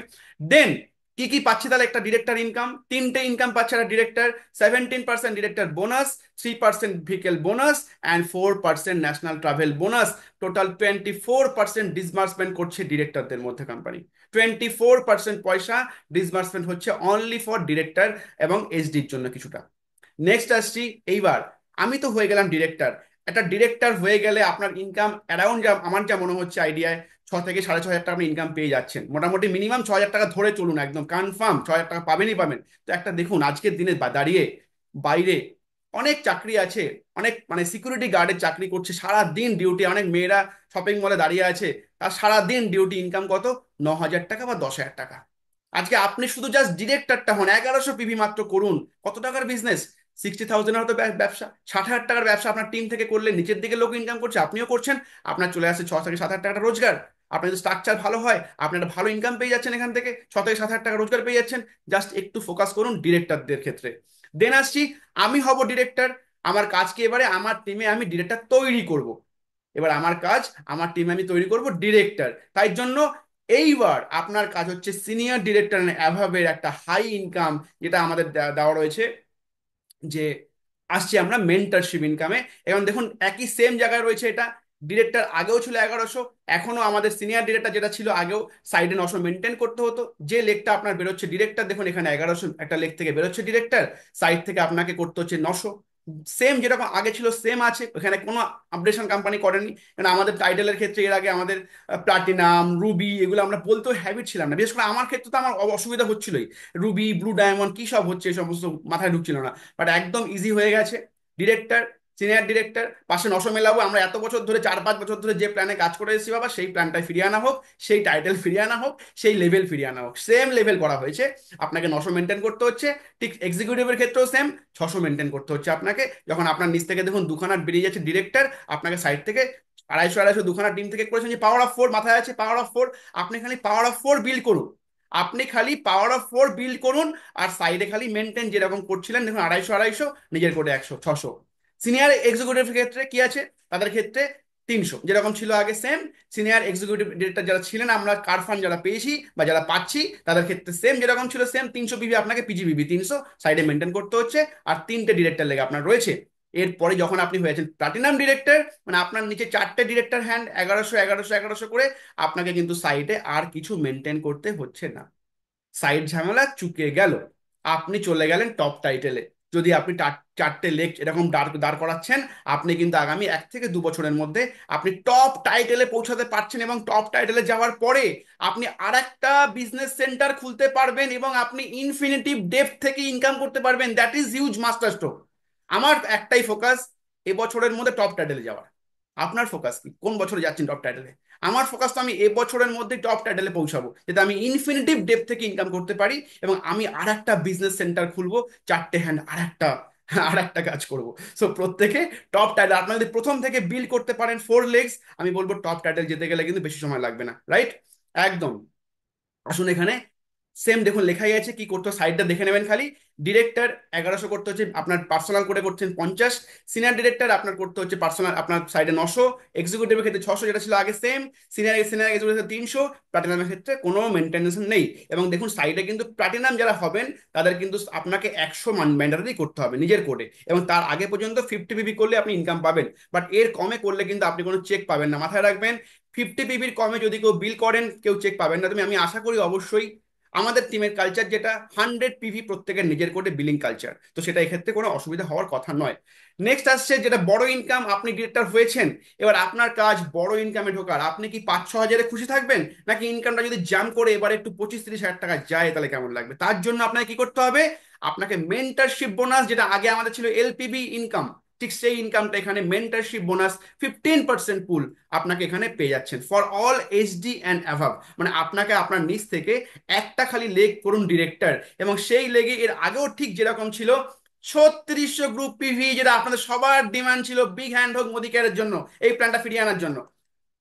দেন কি কি পাচ্ছে তাহলে একটা ডিরেক্টর ইনকাম, 3টে ইনকাম পাচ্ছে একটা director. 17% director bonus, 3% ভিকেল bonus, and 4% national travel bonus. Total 24% disbursement করছে ডিরেক্টরদের মধ্যে কোম্পানি। 24% পয়সা ডিসবার্সমেন্ট হচ্ছে অনলি ফর ডিরেক্টর এবং এসডির জন্য কিছুটা। নেক্সট আসছি, এইবার আমি তো হয়ে গেলাম ডিরেক্টর। একটা ডিরেক্টর হয়ে গেলে আপনার ইনকাম অ্যারাউন্ড, যা আমার যা মনে হচ্ছে আইডিয়ায়, 6 থেকে 6,500 টাকা আপনি ইনকাম পেয়ে যাচ্ছেন। মোটামুটি মিনিমাম 6,000 টাকা ধরে চলুন, একদম কনফার্ম 6,000 টাকা পাবেনই পাবেন। তো একটা দেখুন আজকের দিনে দাঁড়িয়ে বাইরে অনেক চাকরি আছে, অনেক মানে সিকিউরিটি গার্ডের চাকরি করছে, সারা দিন ডিউটি, অনেক মেয়েরা শপিং মলে দাঁড়িয়ে আছে, তার সারা দিন ডিউটি, ইনকাম কত, 9,000 টাকা বা 10,000 টাকা। আজকে আপনি শুধু জাস্ট ডিরেক্টরটা হন, 1100 পিভি মাত্র করুন, কত টাকার বিজনেস, 60,000 হয়তো ব্যবসা, 60,000 টাকার ব্যবসা আপনার টিম থেকে করলে, নিচের দিকে লোক ইনকাম করছে, আপনিও করছেন, আপনার চলে আসছে 6 থেকে 7 হাজার টাকা রোজগার। আপনার যদি স্ট্রাকচার ভালো হয়, আপনি একটা ভালো ইনকাম পেয়ে যাচ্ছেন এখান থেকে, 6 থেকে 7 হাজার টাকা রোজগার পেয়ে যাচ্ছেন। জাস্ট একটু ফোকাস করুন ডিরেক্টরদের ক্ষেত্রে। দেন আসছি, আমি হব ডিরেক্টর। আমার কাজকে এবারে আমার টিমে আমি ডিরেক্টর তৈরি করব। এবার আমার কাজ, আমার টিমে আমি তৈরি করব ডিরেক্টর। তাই জন্য এইবার আপনার কাজ হচ্ছে সিনিয়র ডিরেক্টর অ্যাভাবের একটা হাই ইনকাম, যেটা আমাদের দেওয়া রয়েছে যে আসছি আমরা মেন্টরশিপ ইনকামে। এবং দেখুন একই সেম জায়গায় রয়েছে এটা। ডিরেক্টর আগেও ছিল 1100, এখনো আমাদের সিনিয়র ডিরেক্টর যেটা ছিল আগেও সাইডে 900 মেনটেন করতে হতো। যে লেগটা আপনার বেরোচ্ছে ডিরেক্টর, দেখুন এখানে 1100 একটা লেগ থেকে বেরোচ্ছে ডিরেক্টর, সাইড থেকে আপনাকে করতে হচ্ছে 900। সেম যেরকম আগে ছিল সেম আছে, ওখানে কোনো আপডেশন কোম্পানি করেনি। কারণ আমাদের টাইটেলের ক্ষেত্রে এর আগে আমাদের প্লাটিনাম, রুবি এগুলো আমরা বলতেও হ্যাবিট ছিলাম না, বিশেষ করে আমার ক্ষেত্রে তো আমার অসুবিধা হচ্ছিলই। রুবি, ব্লু ডায়মন্ড কি সব হচ্ছে এই সমস্ত মাথায় ঢুকছিল না। বাট একদম ইজি হয়ে গেছে। ডিরেক্টর, সিনিয়র ডিরেক্টর, পাশে 900 মেলাবো। আমরা এত বছর ধরে, 4-5 বছর ধরে যে প্ল্যানে কাজ করে এসেছি বাবা, সেই প্ল্যানটাই ফিরিয়ে আনা হোক, সেই টাইটেল ফিরিয়ে আনা হোক, সেই লেভেল ফিরিয়ে আনা হোক। সেম লেভেল করা হয়েছে, আপনাকে 900 মেনটেন করতে হচ্ছে। ঠিক এক্সিকিউটিভের ক্ষেত্রেও সেম 600 মেনটেন করতে হচ্ছে আপনাকে। যখন আপনার নিচ থেকে দেখুন দুখানা বেরিয়ে যাচ্ছে ডিরেক্টর, আপনাকে সাইড থেকে 250 250 দুখানা টিম থেকে করেছেন যে পাওয়ার অফ 4 মাথায় আছে, পাওয়ার অফ 4। আপনি খালি পাওয়ার অফ 4 বিল্ড করুন, আপনি খালি পাওয়ার অফ 4 বিল্ড করুন। আর সাইডে খালি মেনটেন যেরকম করছিলেন দেখুন 250 250, নিজের কোডে 100 600। সিনিয়র এক্সিকিউটিভ ক্ষেত্রে কি আছে, তাদের ক্ষেত্রে 300 যেরকম ছিল আগে সেম। সিনিয়র এক্সিকিউটিভ ডিরেক্টর যারা ছিলেন, আমরা কার ফান্ড যারা পেয়েছি বা যারা পাচ্ছি, তাদের ক্ষেত্রে সেম যেরকম ছিল সেম 300 পিভি আপনাকে, পিজিবিবি 300 সাইডে মেনটেন করতে হচ্ছে। আর 3টে ডিরেক্টর লেগে আপনার রয়েছে। এরপরে যখন আপনি হয়েছেন প্লাটিনাম ডিরেক্টর, মানে আপনার নিচে 4টে ডিরেক্টর হ্যান্ড, 1100 1100 1100 করে, আপনাকে কিন্তু সাইডে আর কিছু মেনটেন করতে হচ্ছে না। সাইড ঝামেলা চুকে গেল, আপনি চলে গেলেন টপ টাইটেলে। যদি আপনি 4টে লেগ এরকম দাঁড় দাঁড় করাচ্ছেন, আপনি কিন্তু আগামী 1 থেকে 2 বছরের মধ্যে আপনি টপ টাইটেলে পৌঁছাতে পারছেন। এবং টপ টাইটেলে যাওয়ার পরে আপনি আর একটা বিজনেস সেন্টার খুলতে পারবেন এবং আপনি ইনফিনিটিভ ডেপথ থেকে ইনকাম করতে পারবেন। That is huge master stroke. আমার একটাই ফোকাস, এবছরের মধ্যে টপ টাইটেলে যাওয়ার। আপনার ফোকাস কি, কোন বছরে যাচ্ছেন টপ টাইটেলে? আমার ফোকাস তো আমি এবছরের মধ্যে টপ টাইটেলে পৌঁছাবো, যাতে আমি ইনফিনিটিভ ডেপ থেকে ইনকাম করতে পারি এবং আমি আর একটা বিজনেস সেন্টার খুলবো, 4টে হ্যান্ড আর একটা কাজ করব। সো প্রত্যেকে টপ টাইটেল, আপনারা যদি প্রথম থেকে বিল্ড করতে পারেন 4 লেগস, আমি বলবো টপ টাইটেল যেতে গেলে কিন্তু বেশি সময় লাগবে না, রাইট? একদম। আসুন এখানে সেম দেখুন লেখাই আছে কি করতে, সাইডটা দেখে নেবেন খালি। ডিরেক্টর 1100 করতে হচ্ছে, আপনার পার্সোনাল করে করছেন 50। সিনিয়র ডিরেক্টর আপনার করতে হচ্ছে পার্সোনাল, আপনার সাইডে 900। এক্সিকিউটিভের ক্ষেত্রে 600 যেটা ছিল আগে সেম। Senior senior executive 300। প্লাটিনামের ক্ষেত্রে কোনো মেনটেন্স নেই। এবং দেখুন সাইডে কিন্তু প্লাটিনাম যারা হবেন, তাদের কিন্তু আপনাকে 100 ম্যান্ডাটরি করতে হবে নিজের কোডে, এবং তার আগে পর্যন্ত 50 পিবি করলে আপনি ইনকাম পাবেন। বাট এর কমে করলে কিন্তু আপনি কোনো চেক পাবেন না, মাথায় রাখবেন। 50 পিবির কমে যদি কেউ বিল করেন, কেউ চেক পাবেন না। তুমি, আমি আশা করি অবশ্যই আমাদের টিমের কালচার যেটা 100 পিভি প্রত্যেকের নিজের কোডে বিলিং কালচার, তো সেটা এক্ষেত্রে কোনো অসুবিধা হওয়ার কথা নয়। নেক্সট আসছে যেটা বড় ইনকাম, আপনি ডিরেক্টর হয়েছেন, এবার আপনার কাজ বড় ইনকামে ঢোকার। আপনি কি 5-6 হাজারে খুশি থাকবেন, নাকি ইনকামটা যদি জাম্প করে এবার একটু 25-30 হাজার টাকা যায় তাহলে কেমন লাগবে? তার জন্য আপনাকে কি করতে হবে, আপনাকে মেন্টারশিপ বোনাস, যেটা আগে আমাদের ছিল এলপিবি ইনকাম, ঠিক সেই ইনকামটা এখানে মেন্টারশিপ বোনাস 15% পুল আপনাকে এখানে পেয়ে যাচ্ছেন ফর অল এইচডি অ্যান্ড অ্যাভাব। মানে আপনাকে আপনার নিচ থেকে একটা খালি লেগ করুন ডিরেক্টর, এবং সেই লেগে এর আগেও ঠিক যেরকম ছিল 3600 গ্রুপ পিভি, যেটা আপনাদের সবার ডিমান্ড ছিল, বিগ হ্যান্ড হোক মোদি কেয়ারের জন্য, এই প্ল্যানটা ফিরিয়ে আনার জন্য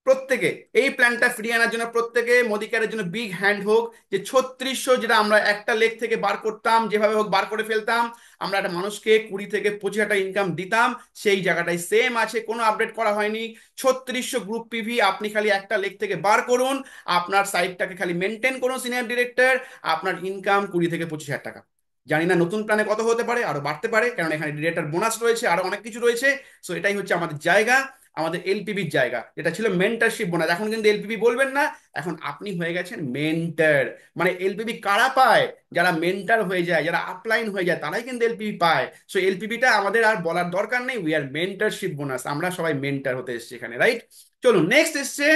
প্রত্যেকে, এই প্ল্যানটা ফিরিয়ে আনার জন্য প্রত্যেকে মোদি কেয়ারের জন্য বিগ হ্যান্ড হোক। যে 3600 যেটা আমরা একটা লেগ থেকে বার করতাম, যেভাবে হোক বার করে ফেলতাম, আমরা একটা মানুষকে 20 থেকে 25 হাজার ইনকাম দিতাম, সেই জায়গাটাই সেম আছে, কোনো আপডেট করা হয়নি। 3600 গ্রুপ পিভি আপনি খালি একটা লেগ থেকে বার করুন, আপনার সাইটটাকে খালি মেনটেন করুন সিনিয়র ডিরেক্টর, আপনার ইনকাম 20 থেকে 25 হাজার টাকা। জানি না নতুন প্ল্যানে কত হতে পারে, আরো বাড়তে পারে, কারণ এখানে ডিরেক্টর বোনাস রয়েছে, আরো অনেক কিছু রয়েছে। সো এটাই হচ্ছে আমাদের জায়গা, আমাদের এলপিবির জায়গা, যেটা ছিল মেন্টারশিপ বোনাস। এখন কিন্তু এলপিবি বলবেন না, এখন আপনি হয়ে গেছেন মেন্টার। মানে এলপিবি কারা পায়, যারা মেন্টার হয়ে যায়, যারা আপলাইন হয়ে যায়, তারাই কিন্তু এলপিবি পায়। সো এলপিবিটা আমাদের আর বলার দরকার নেই, উই আর মেন্টারশিপ বোনাস, আমরা সবাই মেন্টার হতে এসেছি এখানে, রাইট? চলুন নেক্সট এসছে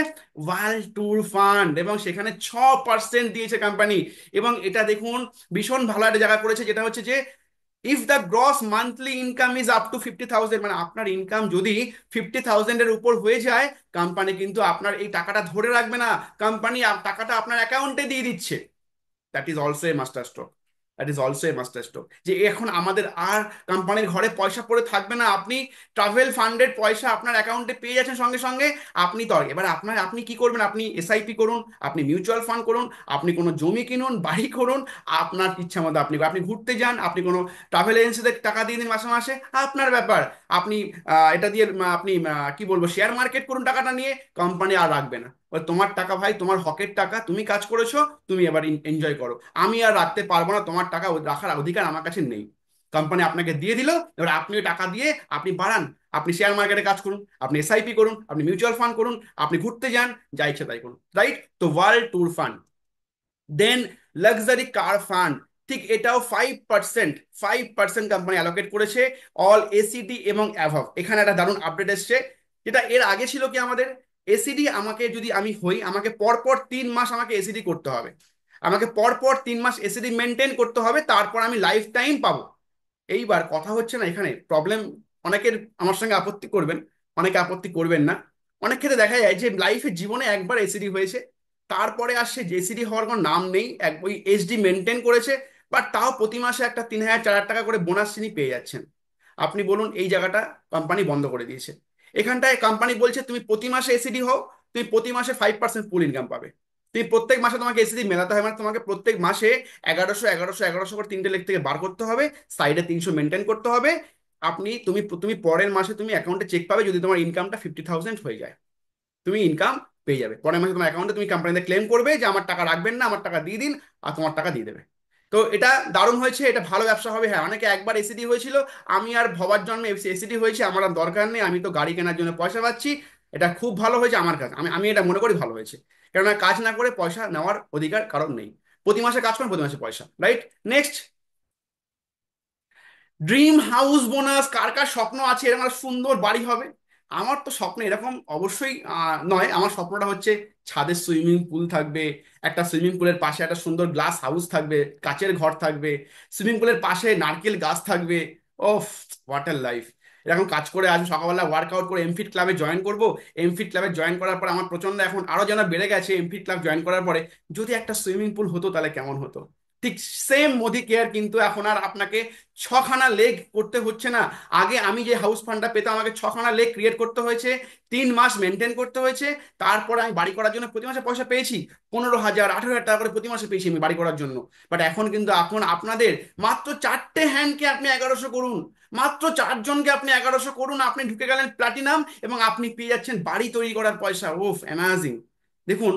ওয়ার্ল্ড ট্যুর ফান্ড, এবং সেখানে 6% দিয়েছে কোম্পানি। এবং এটা দেখুন ভীষণ ভালো একটা জায়গা করেছে, যেটা হচ্ছে যে if the gross monthly income is up to 50,000, মানে আপনার ইনকাম যদি 50,000-এর উপর হয়ে যায়, কোম্পানি কিন্তু আপনার এই টাকাটা ধরে রাখবে না, কোম্পানি টাকাটা আপনার অ্যাকাউন্টে দিয়ে দিচ্ছে। That is also a master stroke, that is also a master stroke. যে এখন আমাদের আর কোম্পানির ঘরে পয়সা পড়ে থাকবে না, আপনি ট্রাভেল ফান্ডের পয়সা আপনার অ্যাকাউন্টে পেয়ে যাচ্ছেন সঙ্গে সঙ্গে। আপনি তো এবার আপনি কি করবেন, আপনি এসআইপি করুন, আপনি মিউচুয়াল ফান্ড করুন, আপনি কোনো জমি কিনুন, বাড়ি করুন, আপনার ইচ্ছা মতো আপনি আপনি ঘুরতে যান, আপনি কোনো ট্রাভেল এজেন্সিতে টাকা দিয়ে দিন মাসে মাসে, আপনার ব্যাপার। আপনি এটা দিয়ে আপনি কি বলবো, শেয়ার মার্কেট করুন টাকাটা নিয়ে, কোম্পানি আর রাখবে না। তোমার টাকা ভাই, তোমার হকের টাকা, তুমি কাজ করেছো, তুমি এবার এনজয় করো, আমি আর রাখতে পারবো না, তোমার টাকা রাখার অধিকার আমার কাছে নেই। কোম্পানি আপনাকে দিয়ে দিল, এবার আপনি ওই টাকা দিয়ে আপনি বাড়ান, আপনি শেয়ার মার্কেটে কাজ করুন, আপনি এসআইপি করুন, আপনি মিউচুয়াল ফান্ড করুন, আপনি ঘুরতে যান, যা ইচ্ছে তাই করুন, রাইট? তো ওয়ার্ল্ড ট্যুর ফান্ড, দেন লাক্সারি কার ফান্ড, ঠিক এটাও 5%, 5% কোম্পানি অ্যালোকেট করেছে অল এসিডি এবং অ্যাভাব। এখানে একটা দারুণ আপডেট এসছে, যেটা এর আগে ছিল কি আমাদের এসিডি আমাকে যদি আমি হই, আমাকে পরপর 3 মাস আমাকে এসিডি করতে হবে, আমাকে পরপর 3 মাস এসিডি মেনটেন করতে হবে, তারপর আমি লাইফ টাইম পাবো। এইবার কথা হচ্ছে না এখানে প্রবলেম, অনেকের আমার সঙ্গে আপত্তি করবেন, অনেকে আপত্তি করবেন না। অনেক ক্ষেত্রে দেখা যায় যে লাইফে জীবনে একবার এসিডি হয়েছে, তারপরে আর সে জেসিডি হওয়ার কোনো নাম নেই, এক ওই এইচডি মেনটেন করেছে, বাট তাও প্রতি মাসে একটা 3,000 4,000 টাকা করে বোনাস তিনি পেয়ে যাচ্ছেন। আপনি বলুন, এই জায়গাটা কোম্পানি বন্ধ করে দিয়েছে। এখানটায় কোম্পানি বলছে তুমি প্রতি মাসে এসিডি হও, তুমি প্রতি মাসে 5% ফুল ইনকাম পাবে। তুমি প্রত্যেক মাসে তোমাকে এসিডি মেলাতে হবে, মানে তোমাকে প্রত্যেক মাসে 1,100 1,100 1,100 করে 3টে লেখ থেকে বার করতে হবে, সাইডে 300 মেনটেন করতে হবে। তুমি তুমি পরের মাসে তুমি অ্যাকাউন্টে চেক পাবে, যদি তোমার ইনকামটা 50,000 হয়ে যায়, তুমি ইনকাম পেয়ে যাবে পরের মাসে তোমার অ্যাকাউন্টে, তুমি কোম্পানিতে ক্লেম করবে যে আমার টাকা রাখবেন না, আমার টাকা দিয়ে দিন, আর তোমার টাকা দিয়ে দেবে। তো এটা দারুণ হয়েছে, এটা ভালো ব্যবসা হবে। হ্যাঁ, অনেকে একবার এসিডি হয়েছিল, আমি আর ভবার জন্মে এসিডি হয়েছে, আমার আর দরকার নেই, আমি তো গাড়ি কেনার জন্য পয়সা পাচ্ছি। এটা খুব ভালো হয়েছে আমার কাছে, আমি আমি এটা মনে করি ভালো হয়েছে, কেননা কাজ না করে পয়সা নেওয়ার অধিকার কারণ নেই। প্রতি মাসে কাজ করেন, প্রতি মাসে পয়সা, right? Next, dream house bonus. কার কার স্বপ্ন আছে এরকম একটা সুন্দর বাড়ি হবে? আমার তো স্বপ্ন এরকম অবশ্যই নয়, আমার স্বপ্নটা হচ্ছে ছাদে সুইমিং পুল থাকবে, একটা সুইমিং পুলের পাশে একটা সুন্দর গ্লাস হাউস থাকবে, কাচের ঘর থাকবে, সুইমিং পুলের পাশে নারকেল গাছ থাকবে। ওফ, ওয়াটার লাইফ! এরকম কাজ করে আজ সকালবেলা ওয়ার্কআউট করে এমফিট ক্লাবে জয়েন করব। এমফিট ক্লাবে জয়েন করার পর আমার প্রচন্ড এখন আরো যেন বেড়ে গেছে, এমফিট ক্লাব জয়েন করার পরে যদি একটা সুইমিং পুল হতো তাহলে কেমন হতো। ঠিক সেম মোদি কেয়ার কিন্তু এখন আর আপনাকে 6খানা লেগ করতে হচ্ছে না। আগে আমি যে হাউস ফান্ডটা পেতাম, আমাকে 6খানা লেগ ক্রিয়েট করতে হয়েছে, 3 মাস মেনটেন করতে হয়েছে, তারপরে আমি বাড়ি করার জন্য প্রতি মাসে পয়সা পেয়েছি, 15,000 18,000 টাকা করে প্রতি মাসে পেয়েছি আমি বাড়ি করার জন্য। বাট এখন কিন্তু এখন আপনাদের মাত্র 4টে হ্যান্ডকে আপনি 1,100 করুন, মাত্র 4জনকে আপনি 1,100 করুন, আপনি ঢুকে গেলেন প্লাটিনাম, এবং আপনি পেয়ে যাচ্ছেন বাড়ি তৈরি করার পয়সা। ওফ, অ্যামাজিং! দেখুন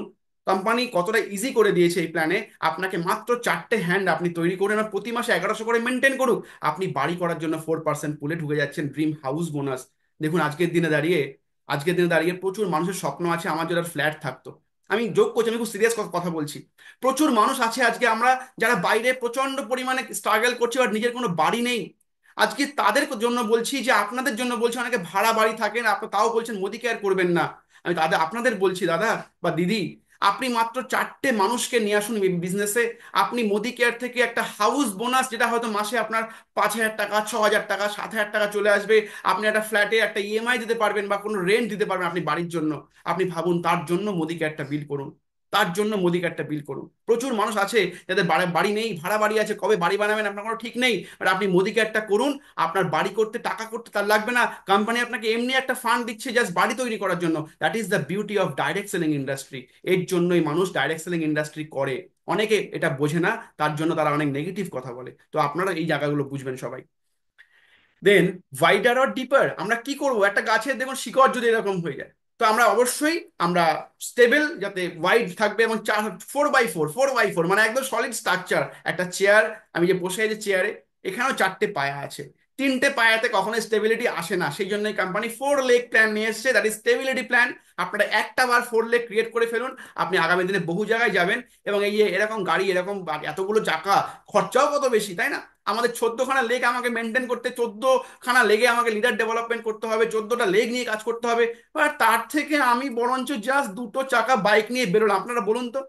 কোম্পানি কতটা ইজি করে দিয়েছে এই প্ল্যানে। আপনাকে মাত্র 4টে হ্যান্ড আপনি তৈরি করুন, আর প্রতি মাসে 1,100 করে মেনটেন করুক, আপনি বাড়ি করার জন্য 4% পুলে ঢুকে যাচ্ছেন, ড্রিম হাউস বোনাস। দেখুন আজকের দিনে দাঁড়িয়ে প্রচুর মানুষের স্বপ্ন আছে আমার যদি ফ্ল্যাট থাকতো। আমি যোগ করছি, আমি খুব সিরিয়াস কথা বলছি। প্রচুর মানুষ আছে আজকে, আমরা যারা বাইরে প্রচন্ড পরিমাণে স্ট্রাগল করছি আর নিজের কোনো বাড়ি নেই, আজকে তাদের জন্য বলছি, যে আপনাদের জন্য বলছি, অনেকে ভাড়া বাড়ি থাকেন, আপনার তাও বলছেন মোদি কেয়ার করবেন না। আমি তাদের আপনাদের বলছি, দাদা বা দিদি, আপনি মাত্র 4টে মানুষকে নিয়ে আসুন বিজনেসে। আপনি মোদি কেয়ার থেকে একটা হাউস বোনাস, যেটা হয়তো মাসে আপনার 5,000 টাকা 6,000 টাকা 7,000 টাকা চলে আসবে, আপনি একটা ফ্ল্যাটে একটা ইএমআই দিতে পারবেন বা কোনো রেন্ট দিতে পারবেন আপনি বাড়ির জন্য। আপনি ভাবুন, তার জন্য মোদি কেয়ারটা বিল করুন, তার জন্য মোদি কার্ডটা বিল করুন। প্রচুর মানুষ আছে যাদের বাড়ি নেই, ভাড়া বাড়ি আছে, কবে বাড়ি বানাবেন আপনার কোনো ঠিক নেই, আর আপনি মোদি কার্ডটা করুন। আপনার বাড়ি করতে টাকা করতে তার লাগবে না, কোম্পানি আপনাকে এমনি একটা ফান্ড দিচ্ছে জাস্ট বাড়ি তৈরি করার জন্য। That is the beauty of direct selling industry. এর জন্যই মানুষ ডাইরেক্ট সেলিং ইন্ডাস্ট্রি করে। অনেকে এটা বোঝে না, তার জন্য তারা অনেক নেগেটিভ কথা বলে। তো আপনারা এই জায়গাগুলো বুঝবেন সবাই। দেন, ওয়াইডার অর ডিপার, আমরা কি করব? একটা গাছের দেখুন শিকড় যদি এরকম হয়ে যায়, তো আমরা অবশ্যই আমরা স্টেবল, যাতে ওয়াইড থাকবে এবং 4x4, 4x4 মানে একদম সলিড স্ট্রাকচার। একটা চেয়ার, আমি যে বসে আছি চেয়ারে, এখানেও 4টে পায়া আছে, 3টে পায়াতে কখনো স্টেবিলিটি আসে না, সেই জন্যই কোম্পানি 4 লেগ প্ল্যান নিয়ে এসছে, দ্যাট ইজ স্টেবিলিটি প্ল্যান। আপনারা একটা বার 4 লেগ ক্রিয়েট করে ফেলুন, আপনি আগামী দিনে বহু জায়গায় যাবেন। এবং এই যে এরকম গাড়ি, এরকম এতগুলো চাকা, খরচাও কত বেশি, তাই না? আমাদের 14খানা লেগ আমাকে মেনটেন করতে, 14খানা লেগে আমাকে লিডার ডেভেলপমেন্ট করতে হবে, 14টা লেগ নিয়ে কাজ করতে হবে। আর তার থেকে আমি বরঞ্চ জাস্ট 2টো চাকা বাইক নিয়ে বেরোলাম। আপনারা বলুন তো,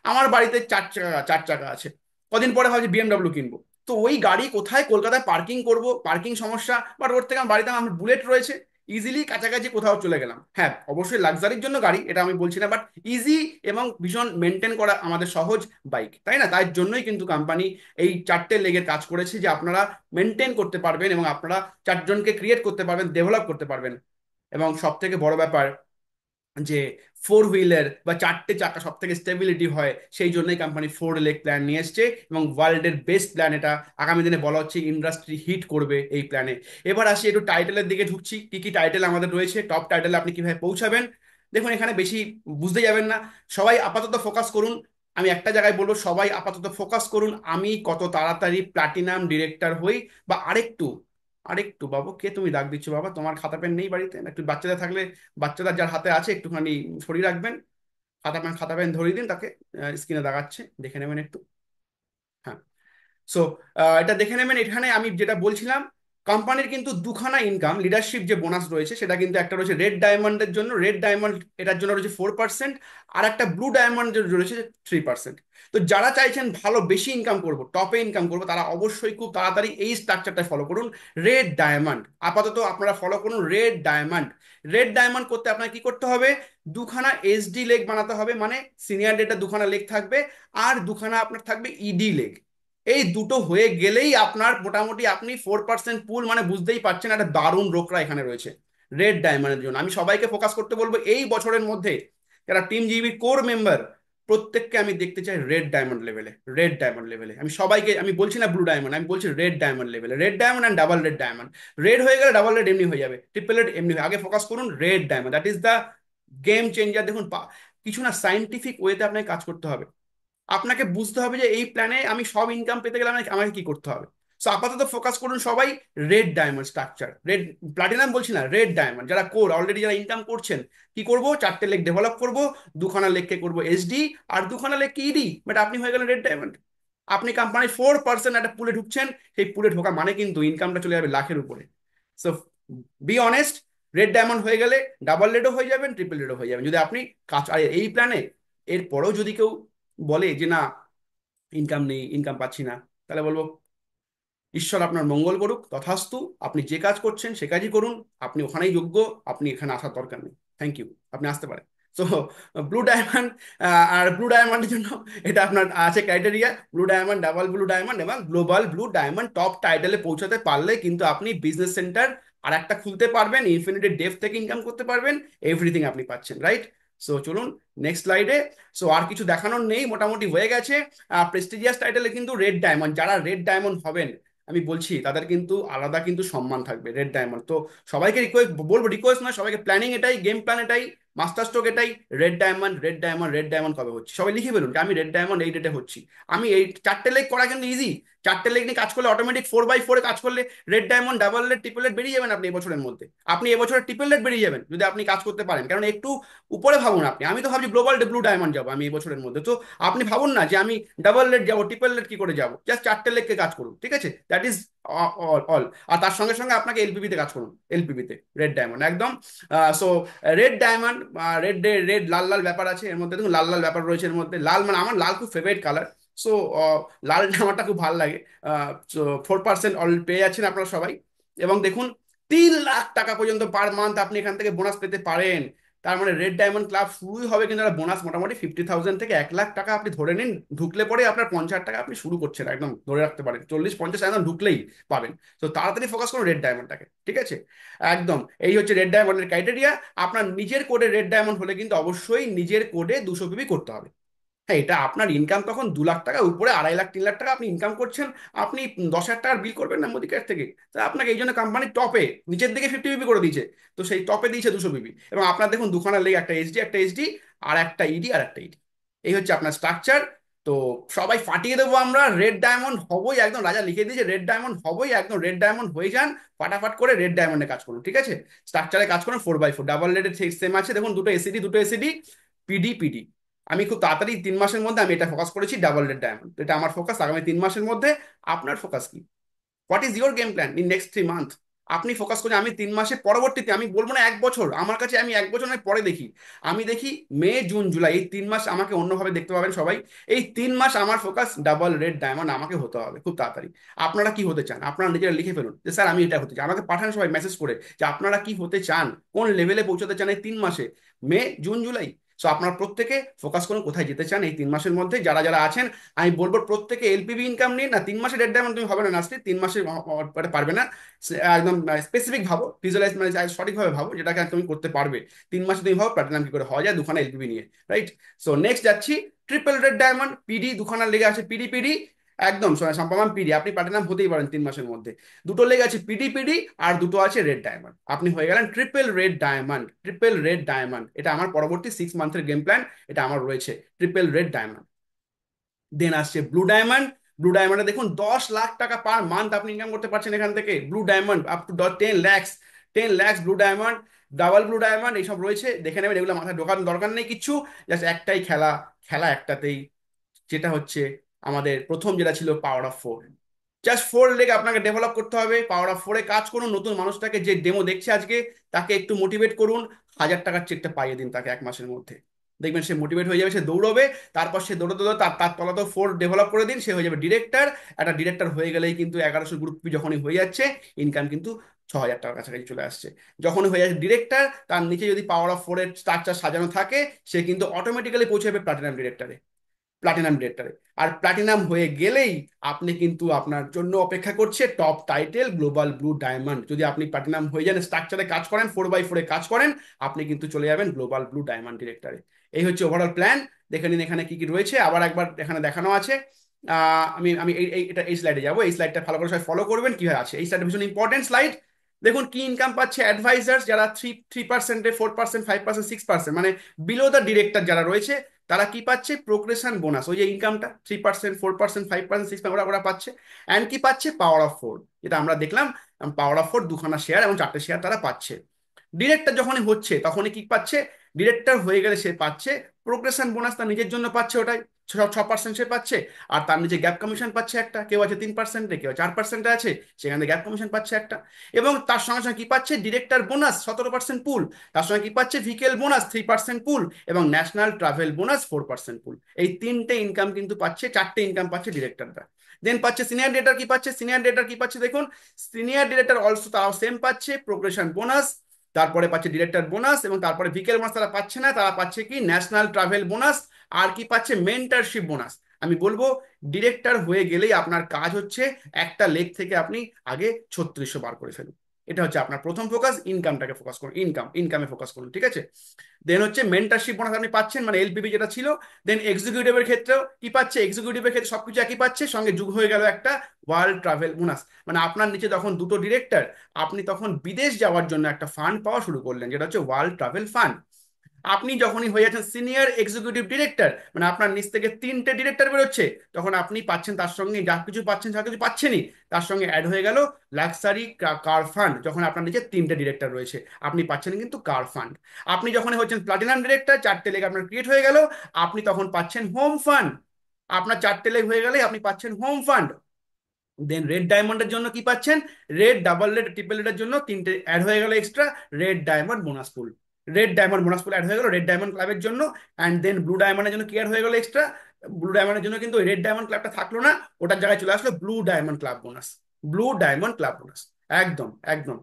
আমার বাড়িতে 4 চাকা আছে, কদিন পরে ভাবছি বিএমডব্লিউ কিনবো। তো ওই গাড়ি কোথায় কলকাতায় পার্কিং করব, পার্কিং সমস্যা, বাট ওর থেকে আমার বাড়িতে আমার বুলেট রয়েছে, ইজিলি কাছাকাছি কোথাও চলে গেলাম। হ্যাঁ, অবশ্যই লাক্সারির জন্য গাড়ি, এটা আমি বলছি না, বাট ইজি এবং ভীষণ মেনটেন করা আমাদের সহজ বাইক, তাই না? তাই জন্যই কিন্তু কোম্পানি এই 4টে লেগের কাজ করেছে, যে আপনারা মেনটেন করতে পারবেন এবং আপনারা 4জনকে ক্রিয়েট করতে পারবেন, ডেভেলপ করতে পারবেন। এবং সব থেকে বড় ব্যাপার, যে 4 হুইলার বা 4টে চাকা সব থেকে স্টেবিলিটি হয়, সেই জন্যই কোম্পানি 4 লেগ প্ল্যান নিয়ে এসছে, এবং ওয়ার্ল্ডের বেস্ট প্ল্যান এটা। আগামী দিনে বলা হচ্ছে ইন্ডাস্ট্রি হিট করবে এই প্ল্যানে। এবার আসি একটু টাইটেলের দিকে ঢুকছি, কি কি টাইটেল আমাদের রয়েছে, টপ টাইটেলে আপনি কিভাবে পৌঁছাবেন। দেখুন এখানে বেশি বুঝতে যাবেন না, সবাই আপাতত ফোকাস করুন আমি একটা জায়গায় বলবো, সবাই আপাতত ফোকাস করুন আমি কত তাড়াতাড়ি প্লাটিনাম ডিরেক্টর হই, বা আরেকটু, আরেকটু বাবু, কে তুমি ডাক দিচ্ছ বাবা? তোমার খাতা পেন নেই বাড়িতে? একটু বাচ্চাদের থাকলে, বাচ্চাদের যার হাতে আছে একটুখানি সরিয়ে রাখবেন, খাতা পেন ধরিয়ে দিন তাকে। স্ক্রিনে দেখাচ্ছে, দেখে নেবেন একটু। হ্যাঁ। সো এটা দেখে নেবেন। এখানে আমি যেটা বলছিলাম, কোম্পানির কিন্তু দুখানা ইনকাম লিডারশিপ যে বোনাস রয়েছে, সেটা কিন্তু একটা রয়েছে রেড ডায়মন্ডের জন্য, রেড ডায়মন্ড এটার জন্য রয়েছে 4%, আর একটা ব্লু ডায়মন্ড রয়েছে 3%। তো যারা চাইছেন ভালো বেশি ইনকাম করব, টপে ইনকাম করব, তারা অবশ্যই খুব তাড়াতাড়ি এই স্ট্রাকচারটা ফলো করুন, রেড ডায়মন্ড। আপাতত আপনারা ফলো করুন রেড ডায়মন্ড। রেড ডায়মন্ড করতে আপনাকে কি করতে হবে? দুখানা এসডি লেগ বানাতে হবে, মানে সিনিয়র ডেটা দুখানা লেগ থাকবে, আর দুখানা আপনার থাকবে ইডি লেগ। এই দুটো হয়ে গেলেই আপনার মোটামুটি আপনি 4% পুল, মানে বুঝতেই পারছেন একটা দারুণ রোকরা এখানে রয়েছে রেড ডায়মন্ডের জন্য। আমি সবাইকে ফোকাস করতে বলবো এই বছরের মধ্যে, যারা টিম জিবি কোর মেম্বার, প্রত্যেককে আমি দেখতে চাই রেড ডায়মন্ড লেভেলে। রেড ডায়মন্ড লেভেলে আমি সবাইকে, আমি বলছি না ব্লু ডায়মন্ড, আমি বলছি রেড ডায়মন্ড লেভেলে। Red diamond and double red diamond. Red হয়ে গেলে ডাবল রেড এমনি হয়ে যাবে, ট্রিপল রেড এমনি আগে ফোকাস করুন red diamond, that is the game changer. দেখুন কিছু না, সাইন্টিফিক ওয়েতে আপনাকে কাজ করতে হবে। আপনাকে বুঝতে হবে যে এই প্ল্যানে আমি সব ইনকাম পেতে গেলে আমাকে আমাকে কি করতে হবে। সো আপাতত ফোকাস করুন সবাই red diamond structure, red platinum বলছি না, রেড ডায়মন্ড। যারা কোর অলরেডি, যারা ইনকাম করছেন, কি করব, চারটে লেগ ডেভেলপ করব, দুখানা লেগকে করব এসডি, আর দুখানা লেগ কি ইডি, বাট আপনি হয়ে গেলেন রেড ডায়মন্ড। আপনি কোম্পানির 4% একটা পুলে ঢুকছেন, সেই পুলে ঢোকা মানে কিন্তু ইনকামটা চলে যাবে লাখের উপরে। So be honest, red diamond হয়ে গেলে ডাবল রেডও হয়ে যাবেন, ট্রিপল রেডও হয়ে যাবেন যদি আপনি কাজ। আর এই প্ল্যানে এরপরেও যদি কেউ বলে যে না, ইনকাম নেই, ইনকাম পাচ্ছি না, তাহলে বলবো ঈশ্বর আপনার মঙ্গল করুক, তথাস্তু। আপনি যে কাজ করছেন সে কাজই করুন, আপনি ওখানেই যোগ্য, আপনি এখানে আসার দরকার নেই। থ্যাংক ইউ, আপনি আসতে পারেন। সো ব্লু ডায়মন্ড, আর ব্লু ডায়মন্ডের জন্য এটা আপনার আছে criteria, blue diamond, double blue diamond এবং গ্লোবাল ব্লু ডায়মন্ড। টপ টাইটেলে পৌঁছাতে পারলে কিন্তু আপনি বিজনেস সেন্টার আর একটা খুলতে পারবেন, ইনফিনিটি ডেভ থেকে ইনকাম করতে পারবেন, এভরিথিং আপনি পাচ্ছেন, রাইট? সো চলুন নেক্সট স্লাইডে। সো আর কিছু দেখানোর নেই, মোটামুটি হয়ে গেছে। প্রেস্টিজিয়াস টাইটেলে কিন্তু রেড ডায়মন্ড, যারা রেড ডায়মন্ড হবেন আমি বলছি তাদের কিন্তু আলাদা কিন্তু সম্মান থাকবে, রেড ডায়মন্ড। তো সবাইকে রিকোয়েস্ট বলবো, রিকোয়েস্ট নয়, সবাইকে প্ল্যানিং এটাই, গেম প্ল্যান এটাই, মাস্টার স্ট্রোক এটাই, red diamond, red diamond, red diamond কবে হচ্ছে সবাই লিখে ফেলুন যে আমি রেড ডায়মন্ড এই ডেটে হচ্ছি। আমি এই চারটে লেগ করা কিন্তু ইজি, চারটে লেগ নিয়ে কাজ করলে অটোমেটিক 4x4 কাজ করলে red diamond, double red, triple red বেরিয়ে যাবেন আপনি এবছরের মধ্যে। আপনি এবছরের ট্রিপল রেড বেরিয়ে যাবেন যদি আপনি কাজ করতে পারেন, কারণ একটু উপরে ভাবুন আপনি। আমি তো ভাবছি গ্লোবাল ব্লু ডায়মন্ড যাবো আমি এবছরের মধ্যে, তো আপনি ভাবুন না যে আমি ডাবল রেড যাবো, ট্রিপল রেড কি করে যাবো, জাস্ট চারটে লেগকে কাজ করুন, ঠিক আছে? That is all all. আর তার সঙ্গে সঙ্গে আপনাকে এলপিবি তে কাজ করুন, এলপিবি তে রেড ডায়মন্ড একদম। So red diamond, red red লাল লাল ব্যাপার আছে এর মধ্যে, দেখুন লাল লাল ব্যাপার রয়েছে এর মধ্যে। লাল মানে আমার লাল খুব ফেভারিট কালার। সো লাল জামাটা খুব ভালো লাগে। 4% অল পেয়ে যাচ্ছেন আপনারা সবাই। এবং দেখুন 3 লাখ টাকা পর্যন্ত পার মান্থ আপনি এখান থেকে বোনাস পেতে পারেন। তার মানে রেড ডায়মন্ড ক্লাব শুরুই হবে কিন্তু একটা বোনাস মোটামুটি 50,000 থেকে 1 লাখ টাকা আপনি ধরে নিন। ঢুকলে পরে আপনার 50,000 টাকা আপনি শুরু করছেন, একদম ধরে রাখতে পারেন 40-50 একদম ঢুকলেই পাবেন। তো তাড়াতাড়ি ফোকাস করুন রেড ডায়মন্ডটাকে, ঠিক আছে? একদম এই হচ্ছে রেড ডায়মন্ডের ক্রাইটেরিয়া। আপনার নিজের কোডে রেড ডায়মন্ড হলে কিন্তু অবশ্যই নিজের কোডে 200 পিবি করতে হবে। হ্যাঁ, এটা আপনার ইনকাম তখন 2 লাখ টাকা উপরে, 2.5 লাখ 3 লাখ টাকা আপনি ইনকাম করছেন। আপনি 10,000 টাকার বিল করবেন না মোদি ক্যাশ থেকে? তা আপনাকে এই জন্য কোম্পানি টপে নিচের দিকে 50 পিবি করে দিয়েছে, তো সেই টপে দিয়েছে 200 পিবি। এবং আপনার দেখুন দুখানা লেগে, একটা এইচডি, একটা এইচডি, আর একটা ইডি, আর একটা ইডি। এই হচ্ছে আপনার স্ট্রাকচার। তো সবাই ফাটিয়ে দেবো আমরা, রেড ডায়মন্ড হবই একদম, রাজা লিখে দিয়েছে রেড ডায়মন্ড হবই একদম। রেড ডায়মন্ড হয়ে যান, ফাটাফাট করে রেড ডায়মন্ডে কাজ করুন, ঠিক আছে? স্ট্রাকচারে কাজ করুন 4x4, ডাবল রেডের সেম আছে দেখুন, দুটো এসিডি, দুটো এসিডি, পিডি পিডি। আমি খুব তাড়াতাড়ি 3 মাসের মধ্যে আমি এটা ফোকাস করেছি ডাবল রেড ডায়মন্ড, এটা আমার ফোকাস আগামী 3 মাসের মধ্যে। আপনার ফোকাস কি? What is your game plan in next 3 month? আপনি ফোকাস করুন আমি 3 মাসের পরবর্তীতে, আমি বলবো না 1 বছর, আমার কাছে আমি 1 বছর নয় পরে দেখি। আমি দেখি মে, জুন, জুলাই, এই 3 মাস আমাকে অন্যভাবে দেখতে পাবেন সবাই। এই 3 মাস আমার ফোকাস ডাবল রেড ডায়মন্ড আমাকে হতে হবে খুব তাড়াতাড়ি। আপনারা কি হতে চান? আপনারা নিজেরা লিখে ফেলুন যে স্যার আমি এটা হতে চাই, আমাকে পাঠান সবাই মেসেজ করে যে আপনারা কি হতে চান, কোন লেভেলে পৌঁছতে চান এই 3 মাসে, মে, জুন, জুলাই। সো আপনারা প্রত্যেকে ফোকাস করুন কোথায় যেতে চান এই 3 মাসের মধ্যে। যারা যারা আছেন আমি বলবো প্রত্যেকে এলপিবি ইনকাম নিন না। 3 মাসে রেড ডায়মন্ড তুমি হবে না নাসলি, 3 মাসে পারবে না। একদম স্পেসিফিক ভাবো, ভিজুয়ালাইজ মানে সঠিকভাবে ভাবো যেটাকে তুমি করতে পারবে। 3 মাসে তুমি ভাবো প্ল্যাটিনাম কি করে হওয়া যায় দুখানা এলপিবি নিয়ে, রাইট? সো নেক্সট যাচ্ছি, ট্রিপল রেড ডায়মন্ড, পিডি দুখানা লেগে আছে, পিডি পিডি একদম সম্পামান পিডি। আপনি প্ল্যাটিনাম হতেই পারেন 3 মাসের মধ্যে। দুটো লেগে আছে পিডি পিডি, আর দুটো আছে রেড ডায়মন্ড, আপনি হয়ে গেলেন triple red diamond. Triple red diamond এটা আমার পরবর্তী 6 মান্থের গেম প্ল্যান, এটা আমার রয়েছে ট্রিপল রেড ডায়মন্ড। দেন আসছে ব্লু ডায়মন্ড। ব্লু ডায়মন্ডে দেখুন 10 লাখ টাকা পার মান্থ আপনি ইনকাম করতে পারছেন এখান থেকে। Blue diamond up to 10 lakhs, 10 lakhs blue diamond. Double blue diamond এইসব রয়েছে, দেখে নেবেন, এগুলো মাথায় ঢোকার দরকার নেই কিচ্ছু। জাস্ট একটাই খেলা, খেলা একটাতেই, যেটা হচ্ছে আমাদের প্রথম যেটা ছিল পাওয়ার অফ 4। জাস্ট 4 লেগে আপনাকে ডেভেলপ করতে হবে, পাওয়ার অফ 4-এ কাজ করুন। নতুন মানুষটাকে যে ডেমো দেখছে আজকে, তাকে একটু মোটিভেট করুন, 1000 টাকার চেকটা পাইয়ে দিন তাকে 1 মাসের মধ্যে। দেখবেন সে মোটিভেট হয়ে যাবে, সে দৌড়বে। তারপর সে দৌড়তে দৌড়তে তার তার তলাতেও 4 ডেভেলপ করে দিন, সে হয়ে যাবে ডিরেক্টর। একটা ডিরেক্টর হয়ে গেলেই কিন্তু 1100 গ্রুপ যখনই হয়ে যাচ্ছে, ইনকাম কিন্তু 6000 টাকার কাছাকাছি চলে আসছে। যখন হয়ে যাচ্ছে ডিরেক্টর, তার নিচে যদি পাওয়ার অফ 4-এর স্ট্রাকচার সাজানো থাকে, সে কিন্তু অটোমেটিক্যালি পৌঁছে যাবে প্লাটিনাম ডিরেক্টরে, প্লাটিনাম ডিরেক্টরে। আর প্লাটিনাম হয়ে গেলেই আপনি কিন্তু, আপনার জন্য অপেক্ষা করছে top title global blue diamond. যদি আপনি প্লাটিনাম হয়ে যান, স্ট্রাকচারে কাজ করেন, 4x4-এ কাজ করেন, আপনি কিন্তু চলে যাবেন গ্লোবাল ব্লু ডায়মন্ড ডিরেক্টরে। এই হচ্ছে ওভারঅল প্ল্যান। দেখে নিন এখানে কি কি রয়েছে, আবার একবার এখানে দেখানো আছে। আমি আমি এটা এই স্লাইডে যাবো, এই স্লাইডটা ভালো করে সবাই ফলো করবেন কিভাবে আছে। এই স্লাইড ভীষণ ইম্পর্টেন্ট স্লাইড। দেখুন কি ইনকাম পাচ্ছে অ্যাডভাইজার্স, যারা 3%, 4%, 5%, 6%, মানে বিলো দ্য ডিরেক্টর যারা রয়েছে, তারা কি পাচ্ছে? প্রোগ্রেশন বোনাস, ওই যে ইনকামটা 3%, 4%, 5%, 6%, ওরা ওরা পাচ্ছে। অ্যান্ড কি পাচ্ছে? পাওয়ার অফ 4, যেটা আমরা দেখলাম। পাওয়ার অফ 4 দুখানা শেয়ার এবং 4টে শেয়ার তারা পাচ্ছে। ডিরেক্টর যখনই হচ্ছে তখনই কি পাচ্ছে? ডিরেক্টর হয়ে গেলে সে পাচ্ছে প্রোগ্রেশন বোনাস, তার নিজের জন্য পাচ্ছে ওটাই, 6% সে পাচ্ছে। আর তার নিচে গ্যাপ কমিশন পাচ্ছে একটা, কেউ আছে 3%-এ, কেউ 4%-এ আছে, সেখানে গ্যাপ কমিশন পাচ্ছে একটা। এবং তার সঙ্গে সঙ্গে কি পাচ্ছে? ডিরেক্টর বোনাস 17% পুল, তার সঙ্গে কি পাচ্ছে? ভিকেল বোনাস 3% পুল, এবং ন্যাশনাল ট্রাভেল বোনাস 4% পুল। এই তিনটে ইনকাম কিন্তু পাচ্ছে, 4টে ইনকাম পাচ্ছে ডিরেক্টররা। দেন পাচ্ছে সিনিয়র ডিরেক্টর, কি পাচ্ছে? সিনিয়র ডিরেক্টর কি পাচ্ছে দেখুন, সিনিয়র ডিরেক্টর অলসো তারাও সেম পাচ্ছে প্রোগ্রেশন বোনাস, তারপরে পাচ্ছে ডিরেক্টর বোনাস, এবং তারপরে ভিকেল বোনাস তারা পাচ্ছে না, তারা পাচ্ছে কি? National travel bonus. আর কি পাচ্ছে? Mentorship bonus. আমি বলবো ডিরেক্টর হয়ে গেলেই আপনার কাজ হচ্ছে একটা লেগ থেকে আপনি আগে 3600 বার করে ফেলুন। এটা হচ্ছে আপনার প্রথম ফোকাস, ইনকামটাকে ফোকাস করুন, ইনকামে ফোকাস করুন, ঠিক আছে? দেন হচ্ছে মেন্টারশিপ বোনাস আপনি পাচ্ছেন, মানে এলপিবি যেটা ছিল। দেন এক্সিকিউটিভের ক্ষেত্রেও কি পাচ্ছে? এক্সিকিউটিভের ক্ষেত্রে সবকিছু একই পাচ্ছে, সঙ্গে যুগ হয়ে গেল একটা ওয়ার্ল্ড ট্রাভেল বোনাস। মানে আপনার নিচে যখন দুটো ডিরেক্টর, আপনি তখন বিদেশ যাওয়ার জন্য একটা ফান্ড পাওয়া শুরু করলেন, যেটা হচ্ছে ওয়ার্ল্ড ট্রাভেল ফান্ড। আপনি যখনই হয়ে যাচ্ছেন সিনিয়র এক্সিকিউটিভ ডিরেক্টর, মানে আপনার নিচ থেকে 3টে ডিরেক্টর বেরোচ্ছে, তখন আপনি পাচ্ছেন তার সঙ্গে যা কিছু পাচ্ছেন, যা কিছু পাচ্ছেনই, তার সঙ্গে অ্যাড হয়ে গেল লাক্সারি কার ফান্ড। যখন আপনার নিচে 3টে ডিরেক্টর রয়েছে, আপনি পাচ্ছেন কিন্তু কার ফান্ড। আপনি যখন হচ্ছেন প্লাটিনাম ডিরেক্টর, 4টে লেগ আপনার ক্রিয়েট হয়ে গেল, আপনি তখন পাচ্ছেন হোম ফান্ড। আপনার 4টে লেগ হয়ে গেলে আপনি পাচ্ছেন হোম ফান্ড। দেন রেড ডায়মন্ডের জন্য কি পাচ্ছেন? রেড, ডাবল রেড, ট্রিপল রেডের জন্য 3টে অ্যাড হয়ে গেল এক্সট্রা, রেড ডায়মন্ড বোনাস পুল। রেড ডায়মন্ড বোনাস পুল অ্যাড হয়ে গেল রেড ডায়মন্ড ক্লাবের জন্য। অ্যান্ড দেন ব্লু ডায়মন্ডের জন্য কি অ্যাড হয়ে গেল এক্সট্রা? ব্লু ডায়মন্ডের জন্য কিন্তু ওই রেড ডায়মন্ড ক্লাবটা থাকলো না, ওটার জায়গায় চলে আসলো blue diamond club bonus. Blue diamond club bonus, একদম একদম।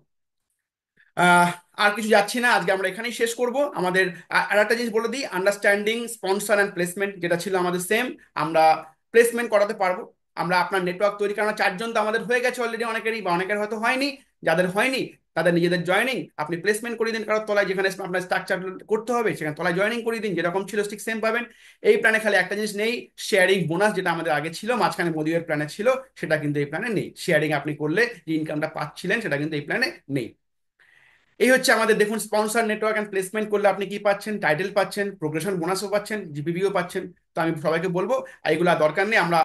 আহ আর কিছু যাচ্ছি না, আজকে আমরা এখানেই শেষ করব আমাদের। আর একটা জিনিস বলে দিই, আন্ডারস্ট্যান্ডিং স্পন্সর অ্যান্ড প্লেসমেন্ট যেটা ছিল আমাদের সেম, আমরা প্লেসমেন্ট করাতে পারবো। আমরা আপনার নেটওয়ার্ক তৈরি, কারণ 4জন তো আমাদের হয়ে গেছে অলরেডি, অনেকেরই বা অনেকের হয়তো হয়নি। যাদের হয়নি তাদের নিজেদের জয়েনিং আপনি প্লেসমেন্ট করিয়ে দিন কারোর তলায়, যেখানে আপনার স্ট্রাকচার করতে হবে সেখানে তলায় জয়েনিং করিয়ে দিন, যেরকম ছিল ঠিক সেম পাবেন। এই প্ল্যানে খালি একটা জিনিস নেই, শেয়ারিং বোনাস, যেটা আমাদের আগে ছিল, মাঝখানে মোদির প্ল্যানে ছিল, সেটা কিন্তু এই প্ল্যানে নেই। শেয়ারিং আপনি করলে যে ইনকামটা পাচ্ছিলেন, সেটা কিন্তু এই প্ল্যানে নেই। এই হচ্ছে আমাদের, দেখুন, স্পন্সর নেটওয়ার্ক অ্যান্ড প্লেসমেন্ট করলে আপনি কি পাচ্ছেন? টাইটেল পাচ্ছেন, প্রোগ্রেশন বোনাসও পাচ্ছেন, জিপিপিও পাচ্ছেন। তো আমি সবাইকে বলবো এইগুলো আর দরকার নেই, আমরা